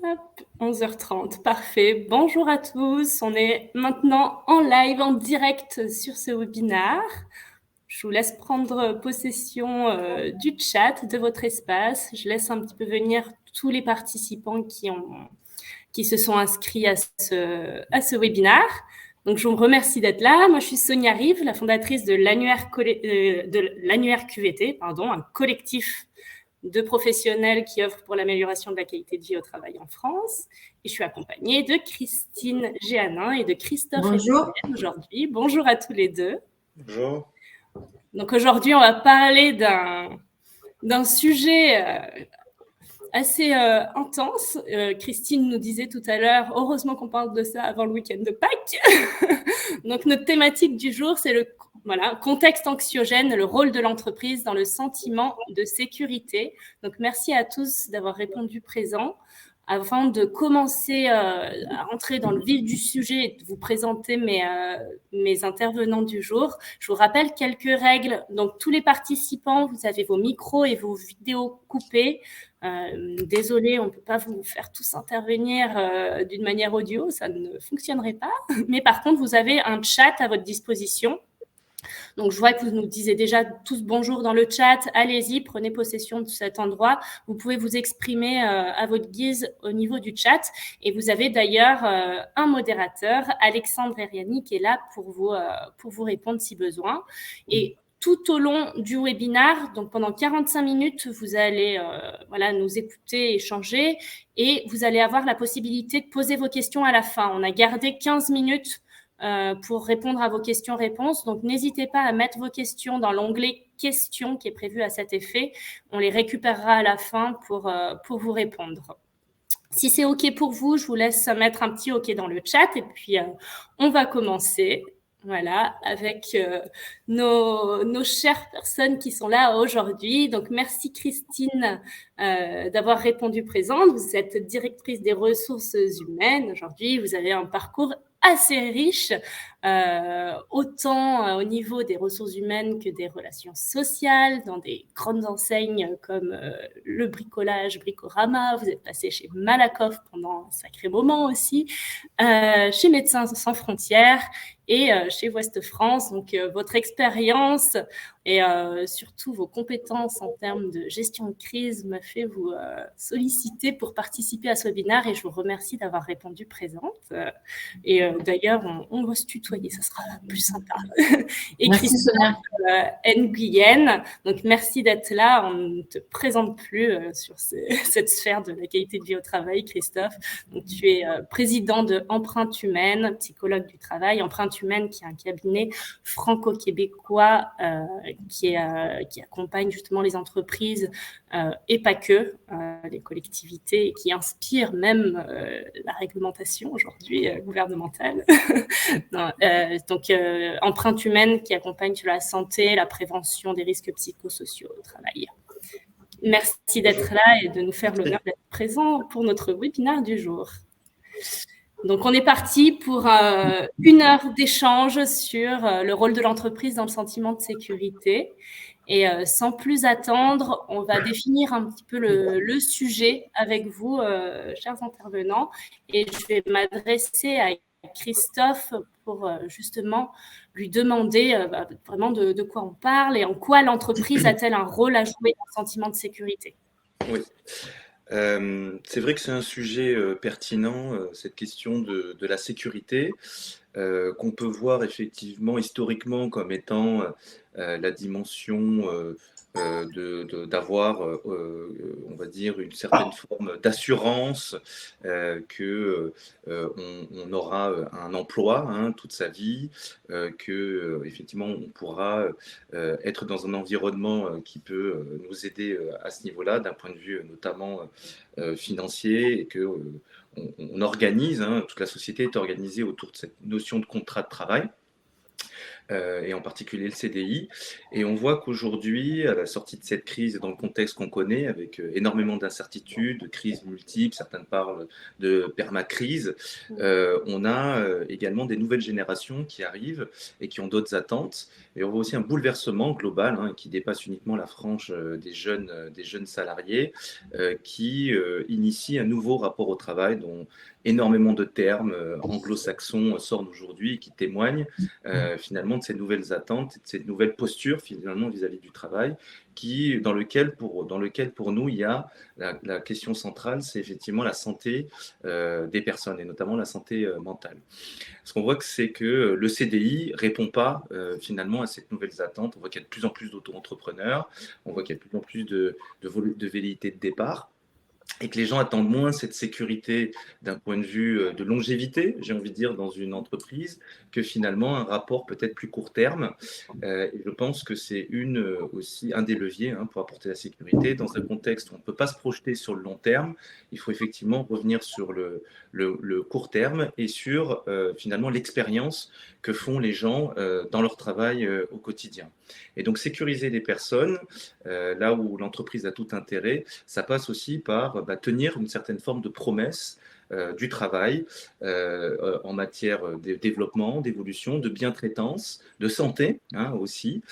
Hop, 11h30, parfait. Bonjour à tous, on est maintenant en live, en direct sur ce webinaire. Je vous laisse prendre possession du chat, de votre espace. Je laisse un petit peu venir tous les participants qui se sont inscrits à ce webinaire. Donc, je vous remercie d'être là. Moi, je suis Sonia Rive, la fondatrice de l'annuaire QVT, un collectif de professionnels qui œuvrent pour l'amélioration de la qualité de vie au travail en France. Et je suis accompagnée de Christine Géanin et de Christophe Bonjour. Aujourd'hui. Bonjour à tous les deux. Bonjour. Donc aujourd'hui, on va parler d'un sujet assez intense. Christine nous disait tout à l'heure, heureusement qu'on parle de ça avant le week-end de Pâques. Donc notre thématique du jour, c'est le contexte anxiogène, le rôle de l'entreprise dans le sentiment de sécurité. Donc merci à tous d'avoir répondu présent. Avant de commencer à entrer dans le vif du sujet et de vous présenter mes intervenants du jour, je vous rappelle quelques règles. Donc, tous les participants, vous avez vos micros et vos vidéos coupés. Désolée, on ne peut pas vous faire tous intervenir d'une manière audio, ça ne fonctionnerait pas. Mais par contre, vous avez un chat à votre disposition. Donc, je vois que vous nous disiez déjà tous bonjour dans le chat. Allez-y, prenez possession de cet endroit. Vous pouvez vous exprimer à votre guise au niveau du chat. Et vous avez d'ailleurs un modérateur, Alexandre Eriani, qui est là pour vous répondre si besoin. Et tout au long du webinaire, donc pendant 45 minutes, vous allez nous écouter, échanger, et vous allez avoir la possibilité de poser vos questions à la fin. On a gardé 15 minutes pour répondre à vos questions-réponses. Donc, n'hésitez pas à mettre vos questions dans l'onglet « Questions » qui est prévu à cet effet. On les récupérera à la fin pour vous répondre. Si c'est OK pour vous, je vous laisse mettre un petit OK dans le chat et puis on va commencer. Voilà, avec nos chères personnes qui sont là aujourd'hui. Donc, merci Christine d'avoir répondu présente. Vous êtes directrice des ressources humaines aujourd'hui. Vous avez un parcours assez riche, autant au niveau des ressources humaines que des relations sociales, dans des grandes enseignes comme le bricolage, Bricorama. Vous êtes passé chez Malakoff pendant un sacré moment aussi, chez Médecins sans frontières et chez Ouest France. Donc, votre expérience et surtout vos compétences en termes de gestion de crise m'a fait vous solliciter pour participer à ce webinaire et je vous remercie d'avoir répondu présente. D'ailleurs, on va se tutoyer, ça sera plus sympa. Et merci Christophe Nguyen, donc merci d'être là. On ne te présente plus sur cette sphère de la qualité de vie au travail, Christophe. Donc, tu es président de Empreinte Humaine, psychologue du travail. Empreinte Humaine, qui est un cabinet franco-québécois qui accompagne justement les entreprises et pas que, les collectivités, et qui inspire même la réglementation aujourd'hui gouvernementale. Donc, Empreinte Humaine qui accompagne sur la santé, la prévention des risques psychosociaux au travail. Merci d'être là et de nous faire l'honneur d'être présent pour notre webinaire du jour. Donc, on est parti pour 1 heure d'échange sur le rôle de l'entreprise dans le sentiment de sécurité. Et sans plus attendre, on va définir un petit peu le sujet avec vous, chers intervenants. Et je vais m'adresser à Christophe pour justement lui demander vraiment de quoi on parle et en quoi l'entreprise a-t-elle un rôle à jouer dans le sentiment de sécurité. Oui. C'est vrai que c'est un sujet pertinent, cette question de la sécurité, qu'on peut voir effectivement historiquement comme étant la dimension d'avoir, on va dire, une certaine forme d'assurance que on aura un emploi toute sa vie, que effectivement on pourra être dans un environnement qui peut nous aider à ce niveau-là, d'un point de vue notamment financier, et que on organise, toute la société est organisée autour de cette notion de contrat de travail. et en particulier le CDI. Et on voit qu'aujourd'hui, à la sortie de cette crise et dans le contexte qu'on connaît, avec énormément d'incertitudes, de crises multiples, certains parlent de permacrise, on a également des nouvelles générations qui arrivent et qui ont d'autres attentes. Et on voit aussi un bouleversement global qui dépasse uniquement la frange des jeunes salariés, qui initie un nouveau rapport au travail dont énormément de termes anglo-saxons sortent aujourd'hui et qui témoignent finalement de ces nouvelles attentes, de ces nouvelles postures finalement vis-à-vis du travail, dans lequel pour nous il y a la question centrale, c'est effectivement la santé des personnes et notamment la santé mentale. Ce qu'on voit, c'est que le CDI ne répond pas finalement à ces nouvelles attentes. On voit qu'il y a de plus en plus d'auto-entrepreneurs, on voit qu'il y a de plus en plus de velléité de départ, et que les gens attendent moins cette sécurité d'un point de vue de longévité, j'ai envie de dire, dans une entreprise, que finalement un rapport peut-être plus court terme. Et je pense que c'est aussi un des leviers pour apporter la sécurité. Dans un contexte où on ne peut pas se projeter sur le long terme, il faut effectivement revenir sur le court terme et sur finalement l'expérience que font les gens dans leur travail au quotidien. Et donc sécuriser les personnes, là où l'entreprise a tout intérêt, ça passe aussi par tenir une certaine forme de promesse du travail en matière de développement, d'évolution, de bientraitance, de santé aussi,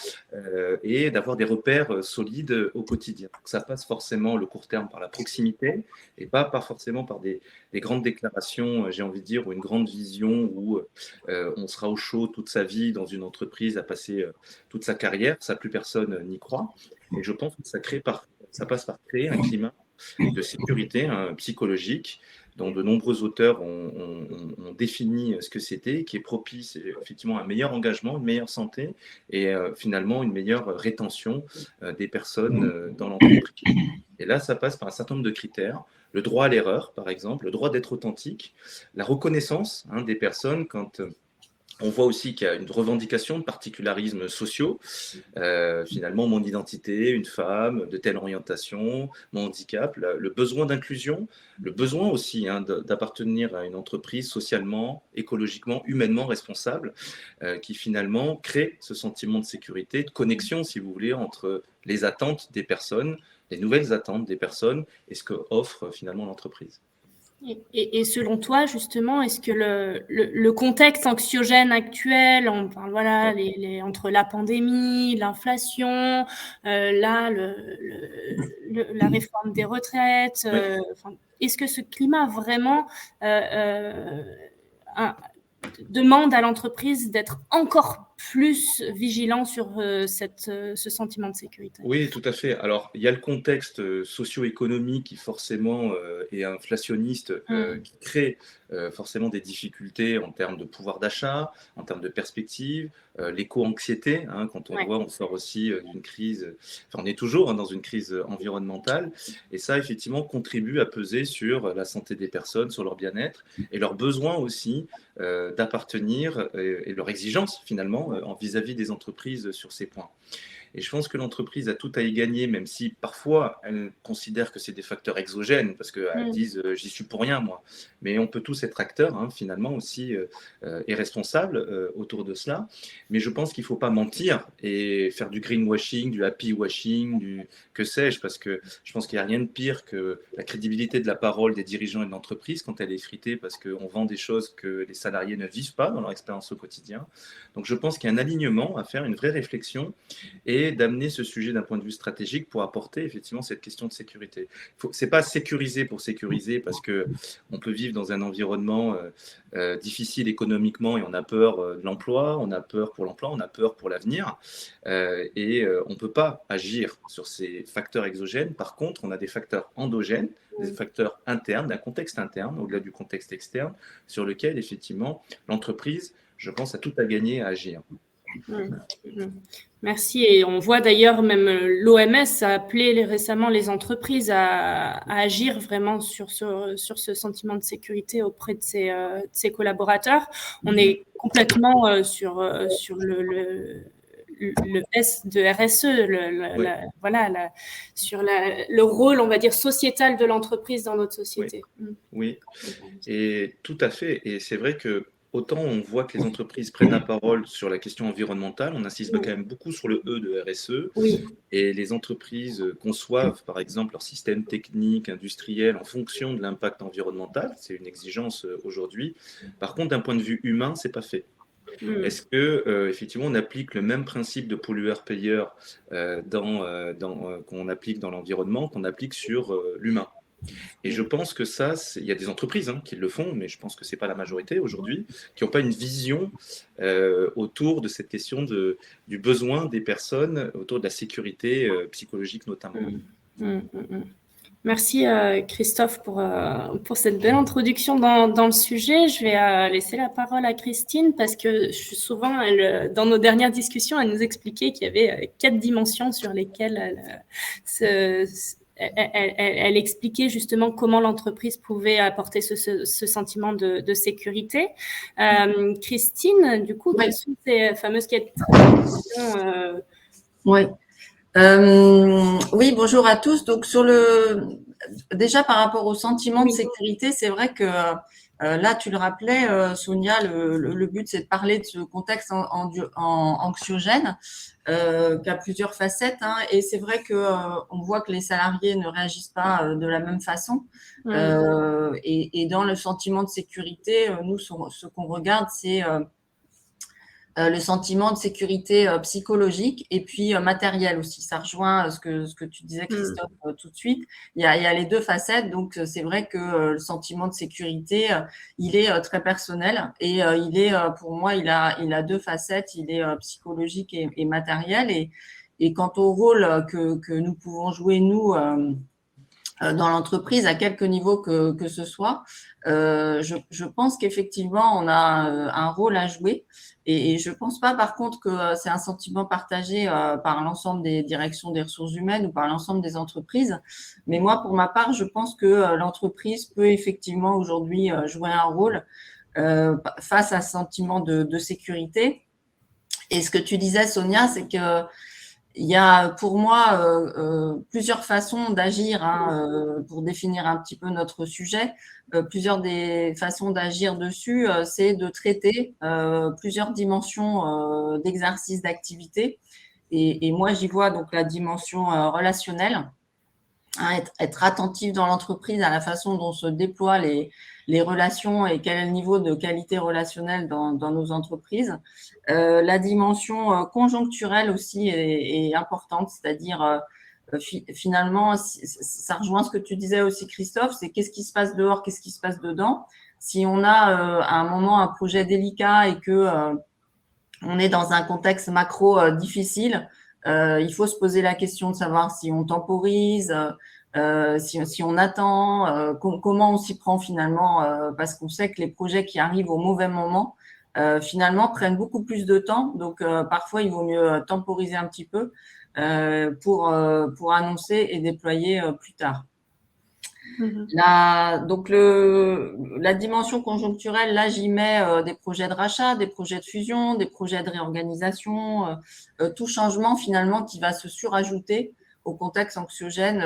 et d'avoir des repères solides au quotidien. Donc, ça passe forcément le court terme par la proximité et pas forcément par des grandes déclarations, j'ai envie de dire, ou une grande vision où on sera au chaud toute sa vie dans une entreprise à passer toute sa carrière. Ça, plus personne n'y croit. Et je pense que ça passe par créer un climat de sécurité psychologique dont de nombreux auteurs ont défini ce que c'était, qui est propice effectivement à un meilleur engagement, une meilleure santé et finalement une meilleure rétention des personnes dans l'entreprise. Et là, ça passe par un certain nombre de critères. Le droit à l'erreur, par exemple, le droit d'être authentique, la reconnaissance des personnes quand on voit aussi qu'il y a une revendication de particularismes sociaux. Finalement, mon identité, une femme, de telle orientation, mon handicap, le besoin d'inclusion, le besoin aussi d'appartenir à une entreprise socialement, écologiquement, humainement responsable, qui finalement crée ce sentiment de sécurité, de connexion, si vous voulez, entre les attentes des personnes, les nouvelles attentes des personnes et ce que offre finalement l'entreprise. Et selon toi, justement, est-ce que le contexte anxiogène actuel, on parle entre la pandémie, l'inflation, là, la réforme des retraites, est-ce que ce climat vraiment demande à l'entreprise d'être encore plus vigilant sur ce sentiment de sécurité? Oui, tout à fait. Alors, il y a le contexte socio-économique qui forcément est inflationniste, qui crée forcément des difficultés en termes de pouvoir d'achat, en termes de perspective, l'éco-anxiété, quand on voit, on sort aussi d'une crise, on est toujours dans une crise environnementale, et ça, effectivement, contribue à peser sur la santé des personnes, sur leur bien-être, et leur besoin aussi d'appartenir, et leur exigence, finalement, vis-à-vis des entreprises sur ces points. Et je pense que l'entreprise a tout à y gagner, même si parfois elle considère que c'est des facteurs exogènes, parce qu'elles disent j'y suis pour rien, moi. Mais on peut tous être acteurs, finalement, aussi, et responsables autour de cela. Mais je pense qu'il ne faut pas mentir et faire du greenwashing, du happy washing, du que sais-je, parce que je pense qu'il n'y a rien de pire que la crédibilité de la parole des dirigeants et de l'entreprise quand elle est effritée, parce qu'on vend des choses que les salariés ne vivent pas dans leur expérience au quotidien. Donc je pense qu'il y a un alignement à faire, une vraie réflexion, et d'amener ce sujet d'un point de vue stratégique pour apporter effectivement cette question de sécurité. C'est pas sécuriser pour sécuriser, parce que on peut vivre dans un environnement difficile économiquement et on a peur de l'emploi, on a peur pour l'emploi, on a peur pour l'avenir, et on peut pas agir sur ces facteurs exogènes. Par contre, on a des facteurs endogènes, des facteurs internes, d'un contexte interne, au-delà du contexte externe, sur lequel effectivement l'entreprise, je pense, a tout à gagner à agir. Merci. Et on voit d'ailleurs même l'OMS a appelé récemment les entreprises à agir vraiment sur ce sentiment de sécurité auprès de ses collaborateurs. On est complètement sur le S de RSE, sur le rôle, on va dire, sociétal de l'entreprise dans notre société. Oui, et tout à fait. Et c'est vrai que autant on voit que les entreprises prennent la parole sur la question environnementale, on insiste quand même beaucoup sur le E de RSE, Oui. et les entreprises conçoivent par exemple leur système technique, industriel en fonction de l'impact environnemental, c'est une exigence aujourd'hui. Par contre, d'un point de vue humain, c'est pas fait. Est-ce que effectivement on applique le même principe de pollueur-payeur qu'on applique dans l'environnement qu'on applique sur l'humain? Et je pense que ça, il y a des entreprises qui le font, mais je pense que ce n'est pas la majorité aujourd'hui, qui n'ont pas une vision autour de cette question du besoin des personnes, autour de la sécurité psychologique notamment. Merci Christophe pour cette belle introduction dans le sujet. Je vais laisser la parole à Christine parce que souvent, dans nos dernières discussions, elle nous expliquait qu'il y avait 4 dimensions sur lesquelles elle expliquait justement comment l'entreprise pouvait apporter ce sentiment de sécurité. Christine, du coup, quelles sont ces fameuses 4 dimensions Oui, bonjour à tous. Donc, déjà par rapport au sentiment de sécurité, c'est vrai que là, tu le rappelais, Sonia, le but, c'est de parler de ce contexte anxiogène qui a plusieurs facettes. Et c'est vrai qu'on voit que les salariés ne réagissent pas de la même façon. Et dans le sentiment de sécurité, nous, ce qu'on regarde, c'est le sentiment de sécurité psychologique et puis matériel aussi. Ça rejoint ce que tu disais, Christophe, tout de suite. Il y a les 2 facettes. Donc, c'est vrai que le sentiment de sécurité, il est très personnel et pour moi, il a 2 facettes. Il est psychologique et matériel. Et quant au rôle que nous pouvons jouer, nous, dans l'entreprise, à quelque niveau que ce soit, je pense qu'effectivement, on a un rôle à jouer. Et je ne pense pas, par contre, que c'est un sentiment partagé par l'ensemble des directions des ressources humaines ou par l'ensemble des entreprises. Mais moi, pour ma part, je pense que l'entreprise peut effectivement aujourd'hui jouer un rôle face à ce sentiment de sécurité. Et ce que tu disais, Sonia, c'est que il y a pour moi plusieurs façons d'agir pour définir un petit peu notre sujet. Plusieurs des façons d'agir dessus, c'est de traiter plusieurs dimensions d'exercice d'activité. Et moi, j'y vois donc la dimension relationnelle, être attentif dans l'entreprise à la façon dont se déploient les relations et quel est le niveau de qualité relationnelle dans nos entreprises. La dimension conjoncturelle aussi est importante, c'est-à-dire finalement, ça rejoint ce que tu disais aussi, Christophe, c'est qu'est-ce qui se passe dehors, qu'est-ce qui se passe dedans. Si on a à un moment un projet délicat et que on est dans un contexte macro difficile, il faut se poser la question de savoir si on temporise, si on attend, comment on s'y prend finalement, parce qu'on sait que les projets qui arrivent au mauvais moment, finalement, prennent beaucoup plus de temps. Donc, parfois, il vaut mieux temporiser un petit peu pour annoncer et déployer plus tard. Donc, la dimension conjoncturelle, là, j'y mets des projets de rachat, des projets de fusion, des projets de réorganisation, tout changement finalement qui va se surajouter au contexte anxiogène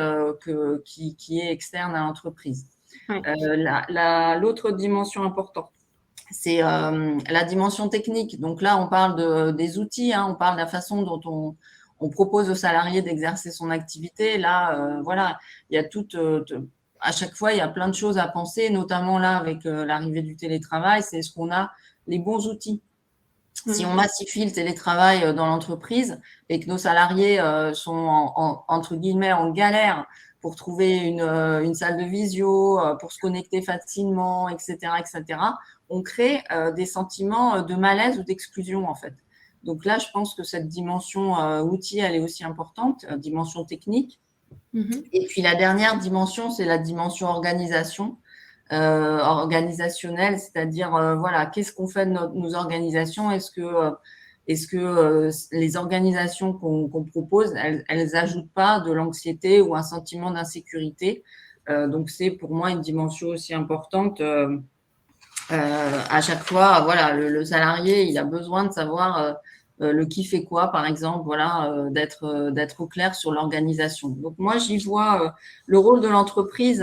qui est externe à l'entreprise. L'autre dimension importante, c'est la dimension technique. Donc là, on parle des outils, on parle de la façon dont on propose aux salariés d'exercer son activité. Là, voilà, il y a à chaque fois, il y a plein de choses à penser, notamment là, avec l'arrivée du télétravail, c'est est-ce qu'on a les bons outils. Si on massifie le télétravail dans l'entreprise et que nos salariés sont entre guillemets en galère pour trouver une salle de visio, pour se connecter facilement, etc., on crée des sentiments de malaise ou d'exclusion en fait. Donc là, je pense que cette dimension outil, elle est aussi importante, dimension technique. Et puis la dernière dimension, c'est la dimension organisationnelle, c'est-à-dire voilà, qu'est-ce qu'on fait de nos organisations. Est-ce que les organisations qu'on propose, elles ajoutent pas de l'anxiété ou un sentiment d'insécurité. Donc c'est pour moi une dimension aussi importante. À chaque fois, voilà, le salarié, il a besoin de savoir le qui fait quoi, par exemple, voilà, d'être au clair sur l'organisation. Donc moi, j'y vois le rôle de l'entreprise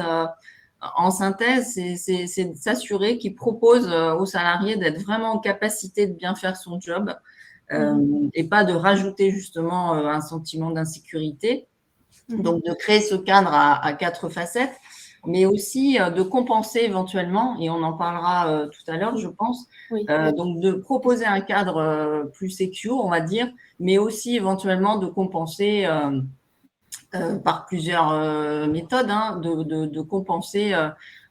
en synthèse, c'est de s'assurer qu'il propose aux salariés d'être vraiment en capacité de bien faire son job et pas de rajouter justement un sentiment d'insécurité. Donc, de créer ce cadre à 4 facettes, mais aussi de compenser éventuellement, et on en parlera tout à l'heure, je pense, donc de proposer un cadre plus secure, on va dire, mais aussi éventuellement de compenser par plusieurs méthodes, hein, de compenser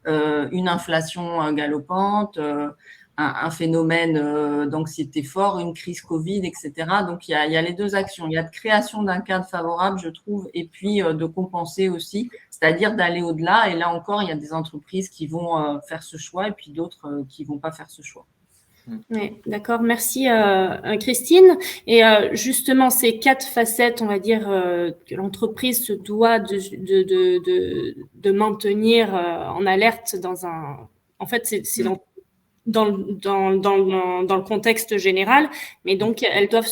une inflation galopante, un phénomène d'anxiété fort, une crise Covid, etc. Donc, il y a les deux actions. Il y a de création d'un cadre favorable, je trouve, et puis de compenser aussi, c'est-à-dire d'aller au-delà. Et là encore, il y a des entreprises qui vont faire ce choix et puis d'autres qui ne vont pas faire ce choix. Oui, d'accord. Merci, Christine. Et justement, ces 4 facettes, on va dire, que l'entreprise se doit de maintenir en alerte dans un… En fait, c'est dans le contexte général, mais donc elles doivent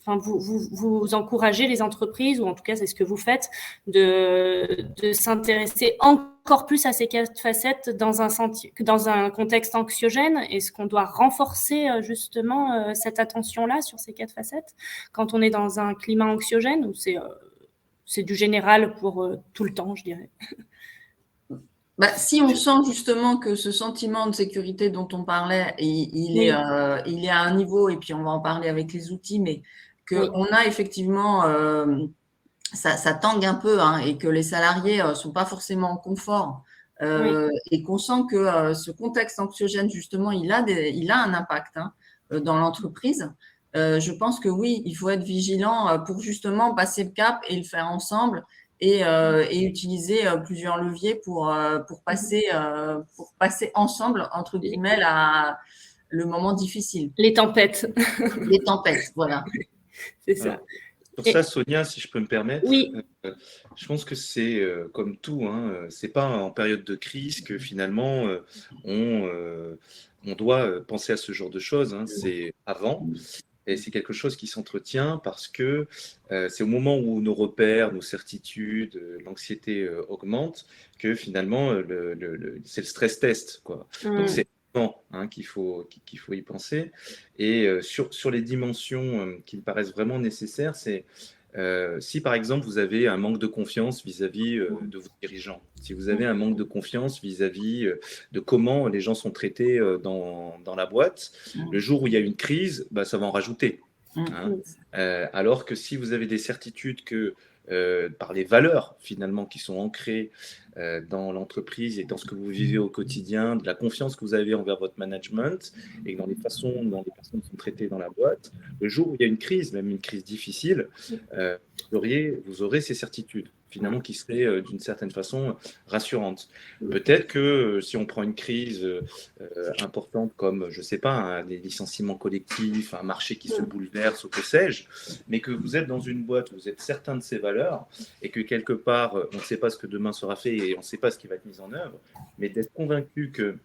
enfin, vous encouragez les entreprises, ou en tout cas c'est ce que vous faites, de s'intéresser encore plus à ces 4 facettes dans un contexte anxiogène. Est-ce qu'on doit renforcer justement cette attention-là sur ces 4 facettes quand on est dans un climat anxiogène, ou c'est du général pour tout le temps, je dirais? Si on sent justement que ce sentiment de sécurité dont on parlait, il est à un niveau, et puis on va en parler avec les outils, mais qu'on a effectivement, ça tangue un peu, hein, et que les salariés ne sont pas forcément en confort, et qu'on sent que ce contexte anxiogène, justement, il a un impact, hein, dans l'entreprise. Je pense que oui, il faut être vigilant pour justement passer le cap et le faire ensemble, et utiliser plusieurs leviers pour passer ensemble, entre guillemets, le moment difficile. Les tempêtes. Les tempêtes, voilà. C'est ça. Sur ça, Sonia, si je peux me permettre, je pense que c'est comme tout, hein, c'est pas en période de crise que finalement on doit penser à ce genre de choses, hein, c'est avant. Et c'est quelque chose qui s'entretient parce que c'est au moment où nos repères, nos certitudes, l'anxiété augmente que finalement c'est le stress test, quoi. Donc c'est hein, qu'il faut y penser. Et sur les dimensions qui me paraissent vraiment nécessaires, c'est si par exemple vous avez un manque de confiance vis-à-vis de vos dirigeants, si vous avez un manque de confiance vis-à-vis de comment les gens sont traités dans la boîte, le jour où il y a une crise, bah, ça va en rajouter. Hein. Alors que si vous avez des certitudes que par les valeurs finalement qui sont ancrées dans l'entreprise et dans ce que vous vivez au quotidien, de la confiance que vous avez envers votre management et dans les façons dont les personnes sont traitées dans la boîte, le jour où il y a une crise, même une crise difficile, vous aurez ces certitudes finalement qui seraient d'une certaine façon rassurantes. Peut-être que si on prend une crise importante comme, je ne sais pas, des licenciements collectifs, un marché qui se bouleverse ou que sais-je, mais que vous êtes dans une boîte où vous êtes certain de ces valeurs et que quelque part, on ne sait pas ce que demain sera fait et on ne sait pas ce qui va être mis en œuvre, mais d'être convaincu que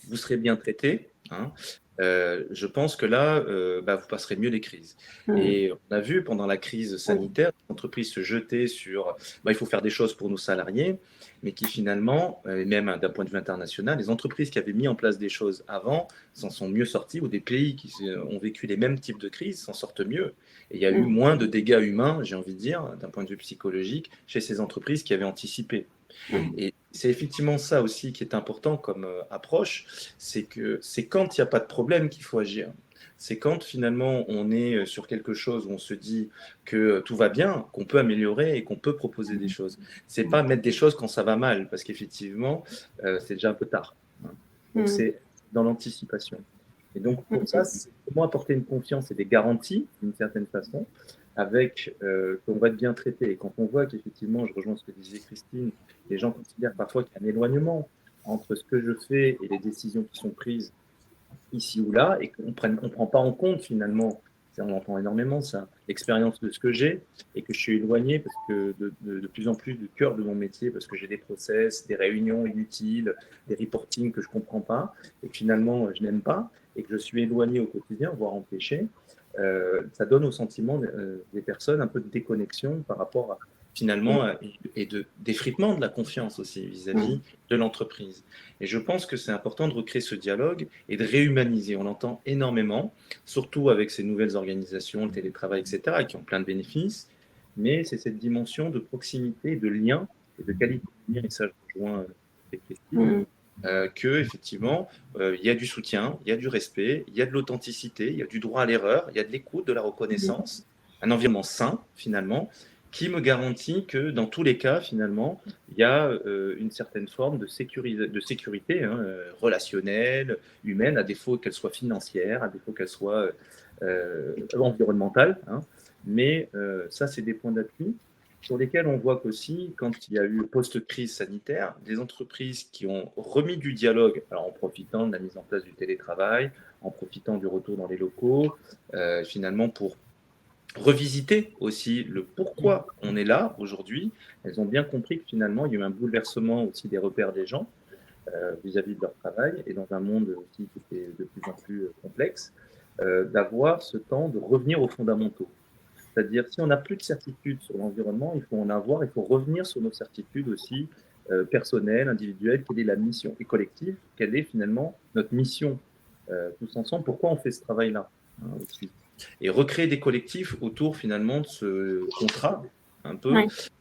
vous serez bien traité, hein, je pense que là, vous passerez mieux les crises. Et on a vu pendant la crise sanitaire, l'entreprise se jeter sur il faut faire des choses pour nos salariés, mais qui finalement, même d'un point de vue international, les entreprises qui avaient mis en place des choses avant s'en sont mieux sorties, ou des pays qui ont vécu les mêmes types de crises s'en sortent mieux. Et il y a eu moins de dégâts humains, j'ai envie de dire, d'un point de vue psychologique, chez ces entreprises qui avaient anticipé. Et c'est effectivement ça aussi qui est important comme approche, c'est que c'est quand il n'y a pas de problème qu'il faut agir. C'est quand finalement on est sur quelque chose où on se dit que tout va bien, qu'on peut améliorer et qu'on peut proposer des choses. C'est pas mettre des choses quand ça va mal, parce qu'effectivement, c'est déjà un peu tard. Hein. Donc c'est dans l'anticipation. Et donc pour ça, c'est comment apporter une confiance et des garanties, d'une certaine façon, avec qu'on va être bien traité. Et quand on voit qu'effectivement, je rejoins ce que disait Christine, les gens considèrent parfois qu'il y a un éloignement entre ce que je fais et les décisions qui sont prises ici ou là, et qu'on ne prend pas en compte finalement, on entend énormément ça, l'expérience de ce que j'ai, et que je suis éloigné parce que de plus en plus du cœur de mon métier, parce que j'ai des process, des réunions inutiles, des reportings que je ne comprends pas, et que finalement je n'aime pas, et que je suis éloigné au quotidien, voire empêché. Ça donne au sentiment des personnes un peu de déconnexion par rapport finalement, et d'effritement de la confiance aussi vis-à-vis de l'entreprise. Et je pense que c'est important de recréer ce dialogue et de réhumaniser. On l'entend énormément, surtout avec ces nouvelles organisations, le télétravail, etc., qui ont plein de bénéfices, mais c'est cette dimension de proximité, de lien et de qualité de lien, et ça je rejoins avec Christine, que effectivement, il y a du soutien, il y a du respect, il y a de l'authenticité, il y a du droit à l'erreur, il y a de l'écoute, de la reconnaissance, un environnement sain finalement, qui me garantit que dans tous les cas, finalement, il y a une certaine forme de sécurité relationnelle, humaine, à défaut qu'elle soit financière, à défaut qu'elle soit environnementale. Mais ça, c'est des points d'appui sur lesquels on voit qu'aussi, quand il y a eu post-crise sanitaire, des entreprises qui ont remis du dialogue, alors en profitant de la mise en place du télétravail, en profitant du retour dans les locaux, finalement pour revisiter aussi le pourquoi on est là aujourd'hui. Elles ont bien compris que finalement, il y a eu un bouleversement aussi des repères des gens vis-à-vis de leur travail et dans un monde aussi qui était de plus en plus complexe, d'avoir ce temps de revenir aux fondamentaux. C'est-à-dire, si on n'a plus de certitude sur l'environnement, il faut en avoir, il faut revenir sur nos certitudes aussi personnelles, individuelles, quelle est la mission et collective, quelle est finalement notre mission tous ensemble, pourquoi on fait ce travail-là aussi. Et recréer des collectifs autour finalement de ce contrat un peu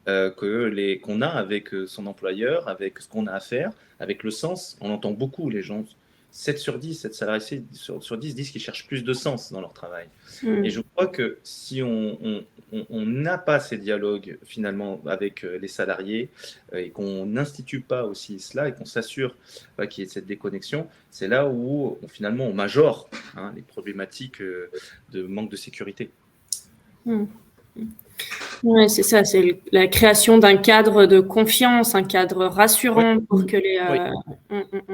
qu'on a avec son employeur, avec ce qu'on a à faire, avec le sens. On entend beaucoup les gens, 7 sur 10, 7 salariés sur 10 disent qu'ils cherchent plus de sens dans leur travail. Et je crois que si on n'a pas ces dialogues finalement avec les salariés et qu'on n'institue pas aussi cela et qu'on s'assure qu'il y ait cette déconnexion, c'est là où finalement on majore les problématiques de manque de sécurité. Oui, c'est ça, c'est la création d'un cadre de confiance, un cadre rassurant pour que les...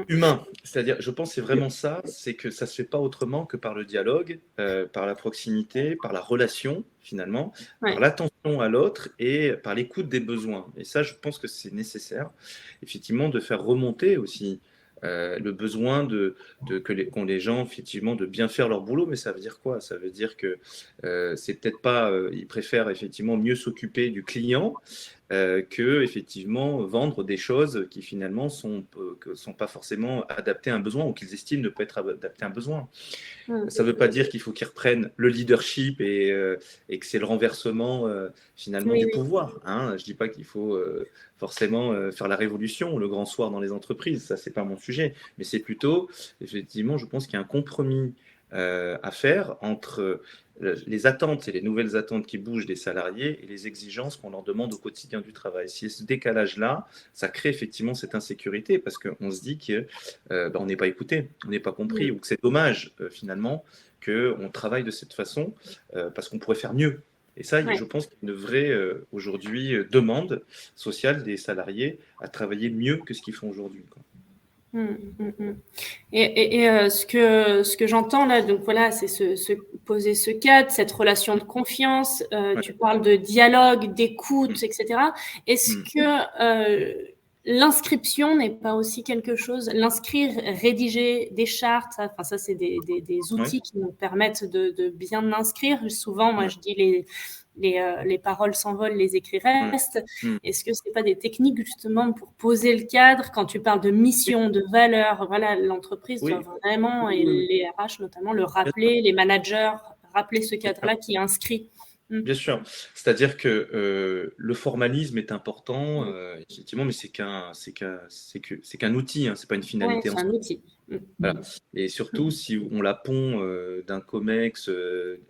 Humain, c'est-à-dire, je pense que c'est vraiment ça, c'est que ça ne se fait pas autrement que par le dialogue, par la proximité, par la relation finalement, par l'attention à l'autre et par l'écoute des besoins. Et ça, je pense que c'est nécessaire, effectivement, de faire remonter aussi le besoin qu'ont les gens, effectivement, de bien faire leur boulot. Mais ça veut dire quoi? Ça veut dire que c'est peut-être pas, ils préfèrent effectivement mieux s'occuper du client que effectivement vendre des choses qui finalement sont pas forcément adaptées à un besoin ou qu'ils estiment ne pas être adaptées à un besoin. Ça ne veut pas dire qu'il faut qu'ils reprennent le leadership et que c'est le renversement finalement du pouvoir. Je ne dis pas qu'il faut forcément faire la révolution le grand soir dans les entreprises, ça c'est pas mon sujet, mais c'est plutôt effectivement, je pense qu'il y a un compromis à faire entre les attentes et les nouvelles attentes qui bougent des salariés et les exigences qu'on leur demande au quotidien du travail. Si ce décalage-là, ça crée effectivement cette insécurité parce qu'on se dit qu'on n'est pas écouté, on n'est pas compris, ou que c'est dommage finalement qu'on travaille de cette façon parce qu'on pourrait faire mieux. Et ça, je pense qu'il y a une vraie aujourd'hui demande sociale des salariés à travailler mieux que ce qu'ils font aujourd'hui. Et ce que j'entends là, donc voilà, c'est poser ce cadre, cette relation de confiance. Tu parles de dialogue, d'écoute, etc. Est-ce que l'inscription n'est pas aussi quelque chose, l'inscrire, rédiger des chartes, ça c'est des outils qui nous permettent de bien inscrire. Souvent, moi je dis les paroles s'envolent, les écrits restent. Est-ce que c'est pas des techniques justement pour poser le cadre quand tu parles de mission, de valeur? Voilà, l'entreprise doit vraiment, et les RH notamment, le rappeler, les managers, rappeler ce cadre-là qui est inscrit. Bien sûr, c'est-à-dire que le formalisme est important, effectivement, mais c'est qu'un outil, c'est pas une finalité. C'est un outil. Voilà. Et surtout, si on la pond d'un COMEX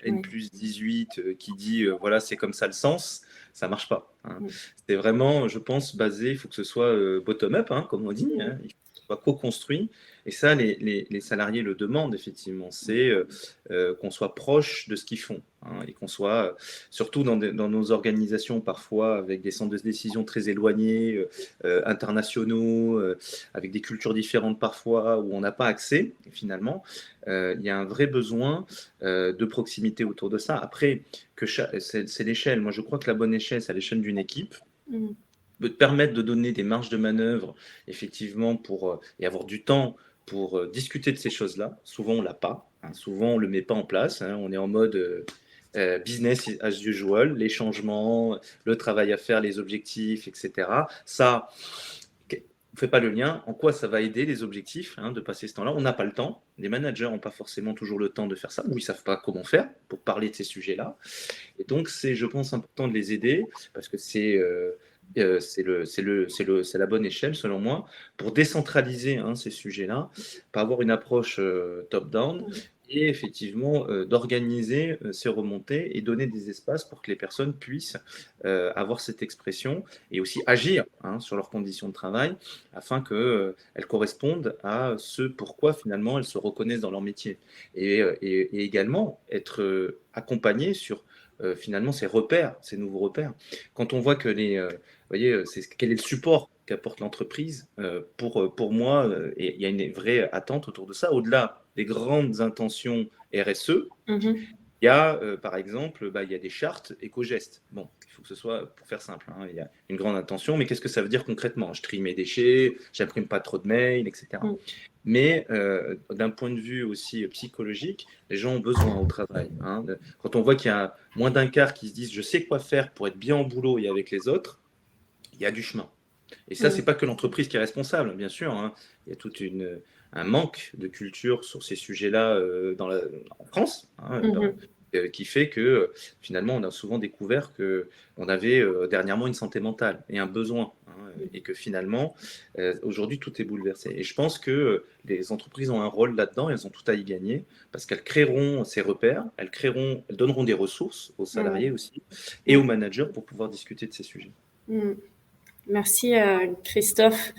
N+18 qui dit voilà, c'est comme ça le sens, ça marche pas. C'est vraiment, je pense, basé, il faut que ce soit bottom-up, comme on dit, il faut que ce soit co-construit. Et ça, les salariés le demandent, effectivement. C'est qu'on soit proche de ce qu'ils font. Et qu'on soit, surtout dans nos organisations, parfois, avec des centres de décision très éloignés, internationaux, avec des cultures différentes parfois, où on n'a pas accès, finalement. Il y a un vrai besoin de proximité autour de ça. Après, c'est l'échelle. Moi, je crois que la bonne échelle, c'est à l'échelle d'une équipe. Peut te permettre de donner des marges de manœuvre, effectivement, et avoir du temps pour discuter de ces choses-là. Souvent, on ne l'a pas. Souvent, on ne le met pas en place. On est en mode business as usual, les changements, le travail à faire, les objectifs, etc. Ça, on ne fait pas le lien. En quoi ça va aider les objectifs de passer ce temps-là? On n'a pas le temps. Les managers n'ont pas forcément toujours le temps de faire ça, ou ils ne savent pas comment faire pour parler de ces sujets-là. Et donc, c'est, je pense, important de les aider parce que c'est la bonne échelle, selon moi, pour décentraliser ces sujets-là, pour avoir une approche top-down et effectivement d'organiser ces remontées et donner des espaces pour que les personnes puissent avoir cette expression et aussi agir sur leurs conditions de travail afin qu'elles correspondent à ce pourquoi finalement elles se reconnaissent dans leur métier. Et également être accompagnées sur finalement ces repères, ces nouveaux repères. Quand on voit que vous voyez, quel est le support qu'apporte l'entreprise pour moi, et il y a une vraie attente autour de ça, au-delà des grandes intentions RSE. Il y a, par exemple, il y a des chartes éco-gestes. Bon, il faut que ce soit, pour faire simple, il y a une grande intention, mais qu'est-ce que ça veut dire concrètement? Je trie mes déchets, j'imprime pas trop de mails, etc. Mais d'un point de vue aussi psychologique, les gens ont besoin au travail. Quand on voit qu'il y a moins d'un quart qui se disent « je sais quoi faire pour être bien au boulot et avec les autres », il y a du chemin. Et ça, c'est pas que l'entreprise qui est responsable, bien sûr. Il y a tout un manque de culture sur ces sujets-là en France, qui fait que finalement, on a souvent découvert qu'on avait dernièrement une santé mentale et un besoin. Et que finalement, aujourd'hui, tout est bouleversé. Et je pense que les entreprises ont un rôle là-dedans, elles ont tout à y gagner, parce qu'elles créeront ces repères, elles donneront des ressources aux salariés aussi, et aux managers pour pouvoir discuter de ces sujets. Merci Christophe.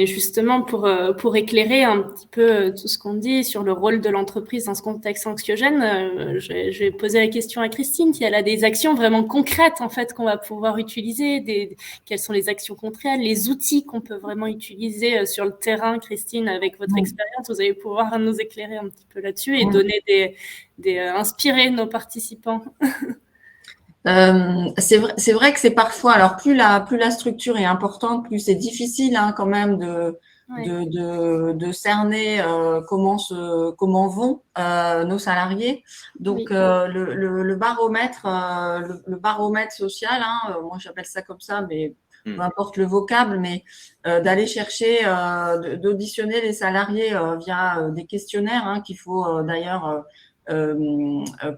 Justement, pour éclairer un petit peu tout ce qu'on dit sur le rôle de l'entreprise dans ce contexte anxiogène, je vais poser la question à Christine, si elle a des actions vraiment concrètes en fait qu'on va pouvoir utiliser, quelles sont les actions concrètes, les outils qu'on peut vraiment utiliser sur le terrain. Christine, avec votre expérience, vous allez pouvoir nous éclairer un petit peu là-dessus et donner inspirer nos participants. C'est vrai que c'est parfois, alors plus la structure est importante, plus c'est difficile quand même de cerner comment vont nos salariés. Donc le baromètre, le baromètre social, moi j'appelle ça comme ça, mais peu importe le vocable, mais d'aller chercher, d'auditionner les salariés via des questionnaires qu'il faut d'ailleurs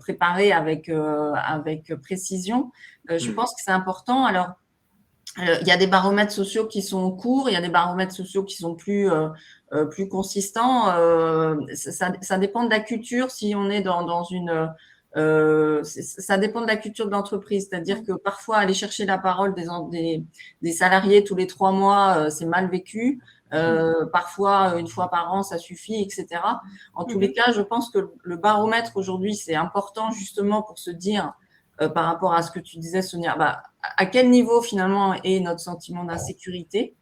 préparer avec précision. Je pense que c'est important. Alors, il y a des baromètres sociaux qui sont courts, il y a des baromètres sociaux qui sont plus consistants. Ça dépend de la culture. Si on est dans une ça dépend de la culture de l'entreprise. C'est-à-dire que parfois, aller chercher la parole des salariés tous les 3 mois, c'est mal vécu. Parfois, une fois par an, ça suffit, etc. En tous les cas, je pense que le baromètre aujourd'hui, c'est important justement pour se dire, par rapport à ce que tu disais, Sonia, à quel niveau finalement est notre sentiment d'insécurité,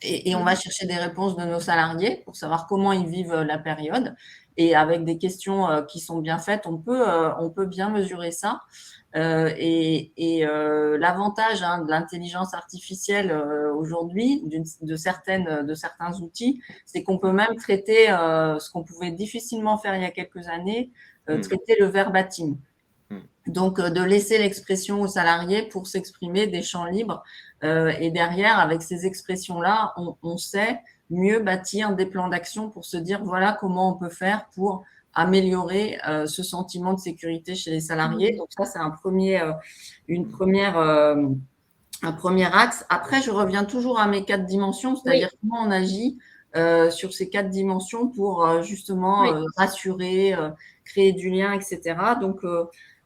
et on va chercher des réponses de nos salariés pour savoir comment ils vivent la période. Et avec des questions qui sont bien faites, on peut bien mesurer ça. L'avantage de l'intelligence artificielle aujourd'hui, de certains outils, c'est qu'on peut même traiter ce qu'on pouvait difficilement faire il y a quelques années, traiter le verbatim. Donc, de laisser l'expression aux salariés pour s'exprimer, des champs libres. Et derrière, avec ces expressions-là, on sait mieux bâtir des plans d'action pour se dire, voilà comment on peut faire pour améliorer ce sentiment de sécurité chez les salariés. Donc ça, c'est un premier axe. Après, je reviens toujours à mes 4 dimensions, c'est-à-dire comment on agit sur ces 4 dimensions pour justement rassurer, créer du lien, etc. Donc,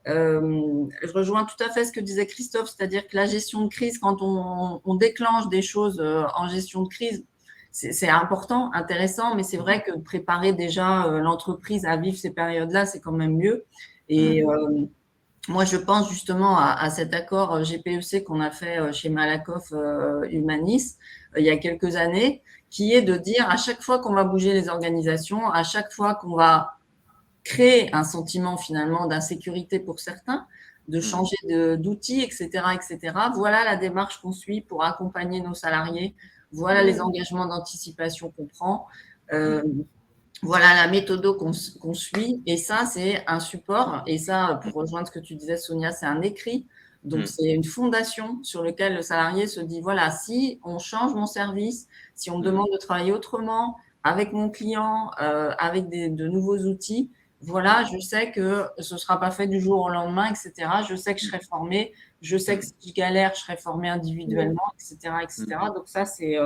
je rejoins tout à fait ce que disait Christophe, c'est-à-dire que la gestion de crise, quand on déclenche des choses en gestion de crise, c'est important, intéressant, mais c'est vrai que préparer déjà l'entreprise à vivre ces périodes-là, c'est quand même mieux. Et moi, je pense justement à cet accord GPEC qu'on a fait chez Malakoff Humanis il y a quelques années, qui est de dire à chaque fois qu'on va bouger les organisations, à chaque fois qu'on va créer un sentiment finalement d'insécurité pour certains, de changer d'outils, etc., etc. Voilà la démarche qu'on suit pour accompagner nos salariés. Voilà les engagements d'anticipation qu'on prend. voilà la méthode qu'on suit. Et ça, c'est un support. Et ça, pour rejoindre ce que tu disais, Sonia, c'est un écrit. Donc, c'est une fondation sur laquelle le salarié se dit, voilà, si on change mon service, si on me demande de travailler autrement, avec mon client, avec de nouveaux outils, voilà, je sais que ce ne sera pas fait du jour au lendemain, etc. Je sais que je serai formée. Je sais que si je galère, je serai formée individuellement, etc., etc. Donc, ça, c'est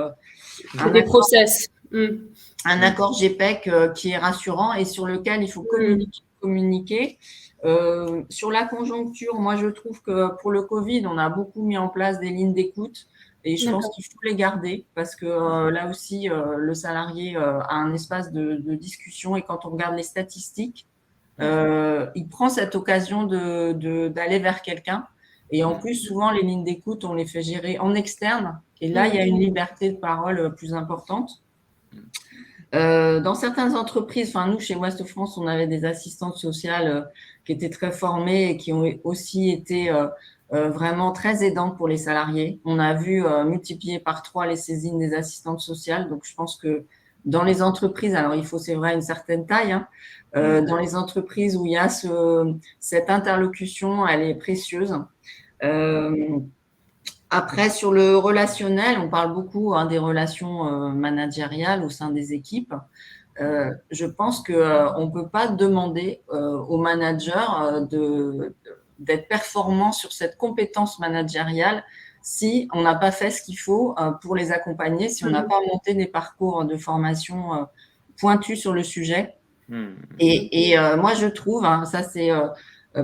des process. un accord GPEC qui est rassurant et sur lequel il faut communiquer. Sur la conjoncture, moi, je trouve que pour le Covid, on a beaucoup mis en place des lignes d'écoute et je pense qu'il faut les garder parce que là aussi, le salarié a un espace de discussion et quand on regarde les statistiques, il prend cette occasion d'aller vers quelqu'un. Et en plus, souvent, les lignes d'écoute, on les fait gérer en externe. Et là, il y a une liberté de parole plus importante. Dans certaines entreprises, enfin nous chez Ouest France, on avait des assistantes sociales qui étaient très formées et qui ont aussi été vraiment très aidantes pour les salariés. On a vu multiplier par 3 les saisines des assistantes sociales. Donc je pense que dans les entreprises, alors il faut c'est vrai une certaine taille, hein, dans les entreprises où il y a cette interlocution, elle est précieuse. Après, sur le relationnel, on parle beaucoup des relations managériales au sein des équipes. Je pense qu'on ne peut pas demander aux managers d'être performants sur cette compétence managériale si on n'a pas fait ce qu'il faut pour les accompagner, si on n'a pas monté des parcours de formation pointus sur le sujet. Et moi, je trouve, hein, ça c'est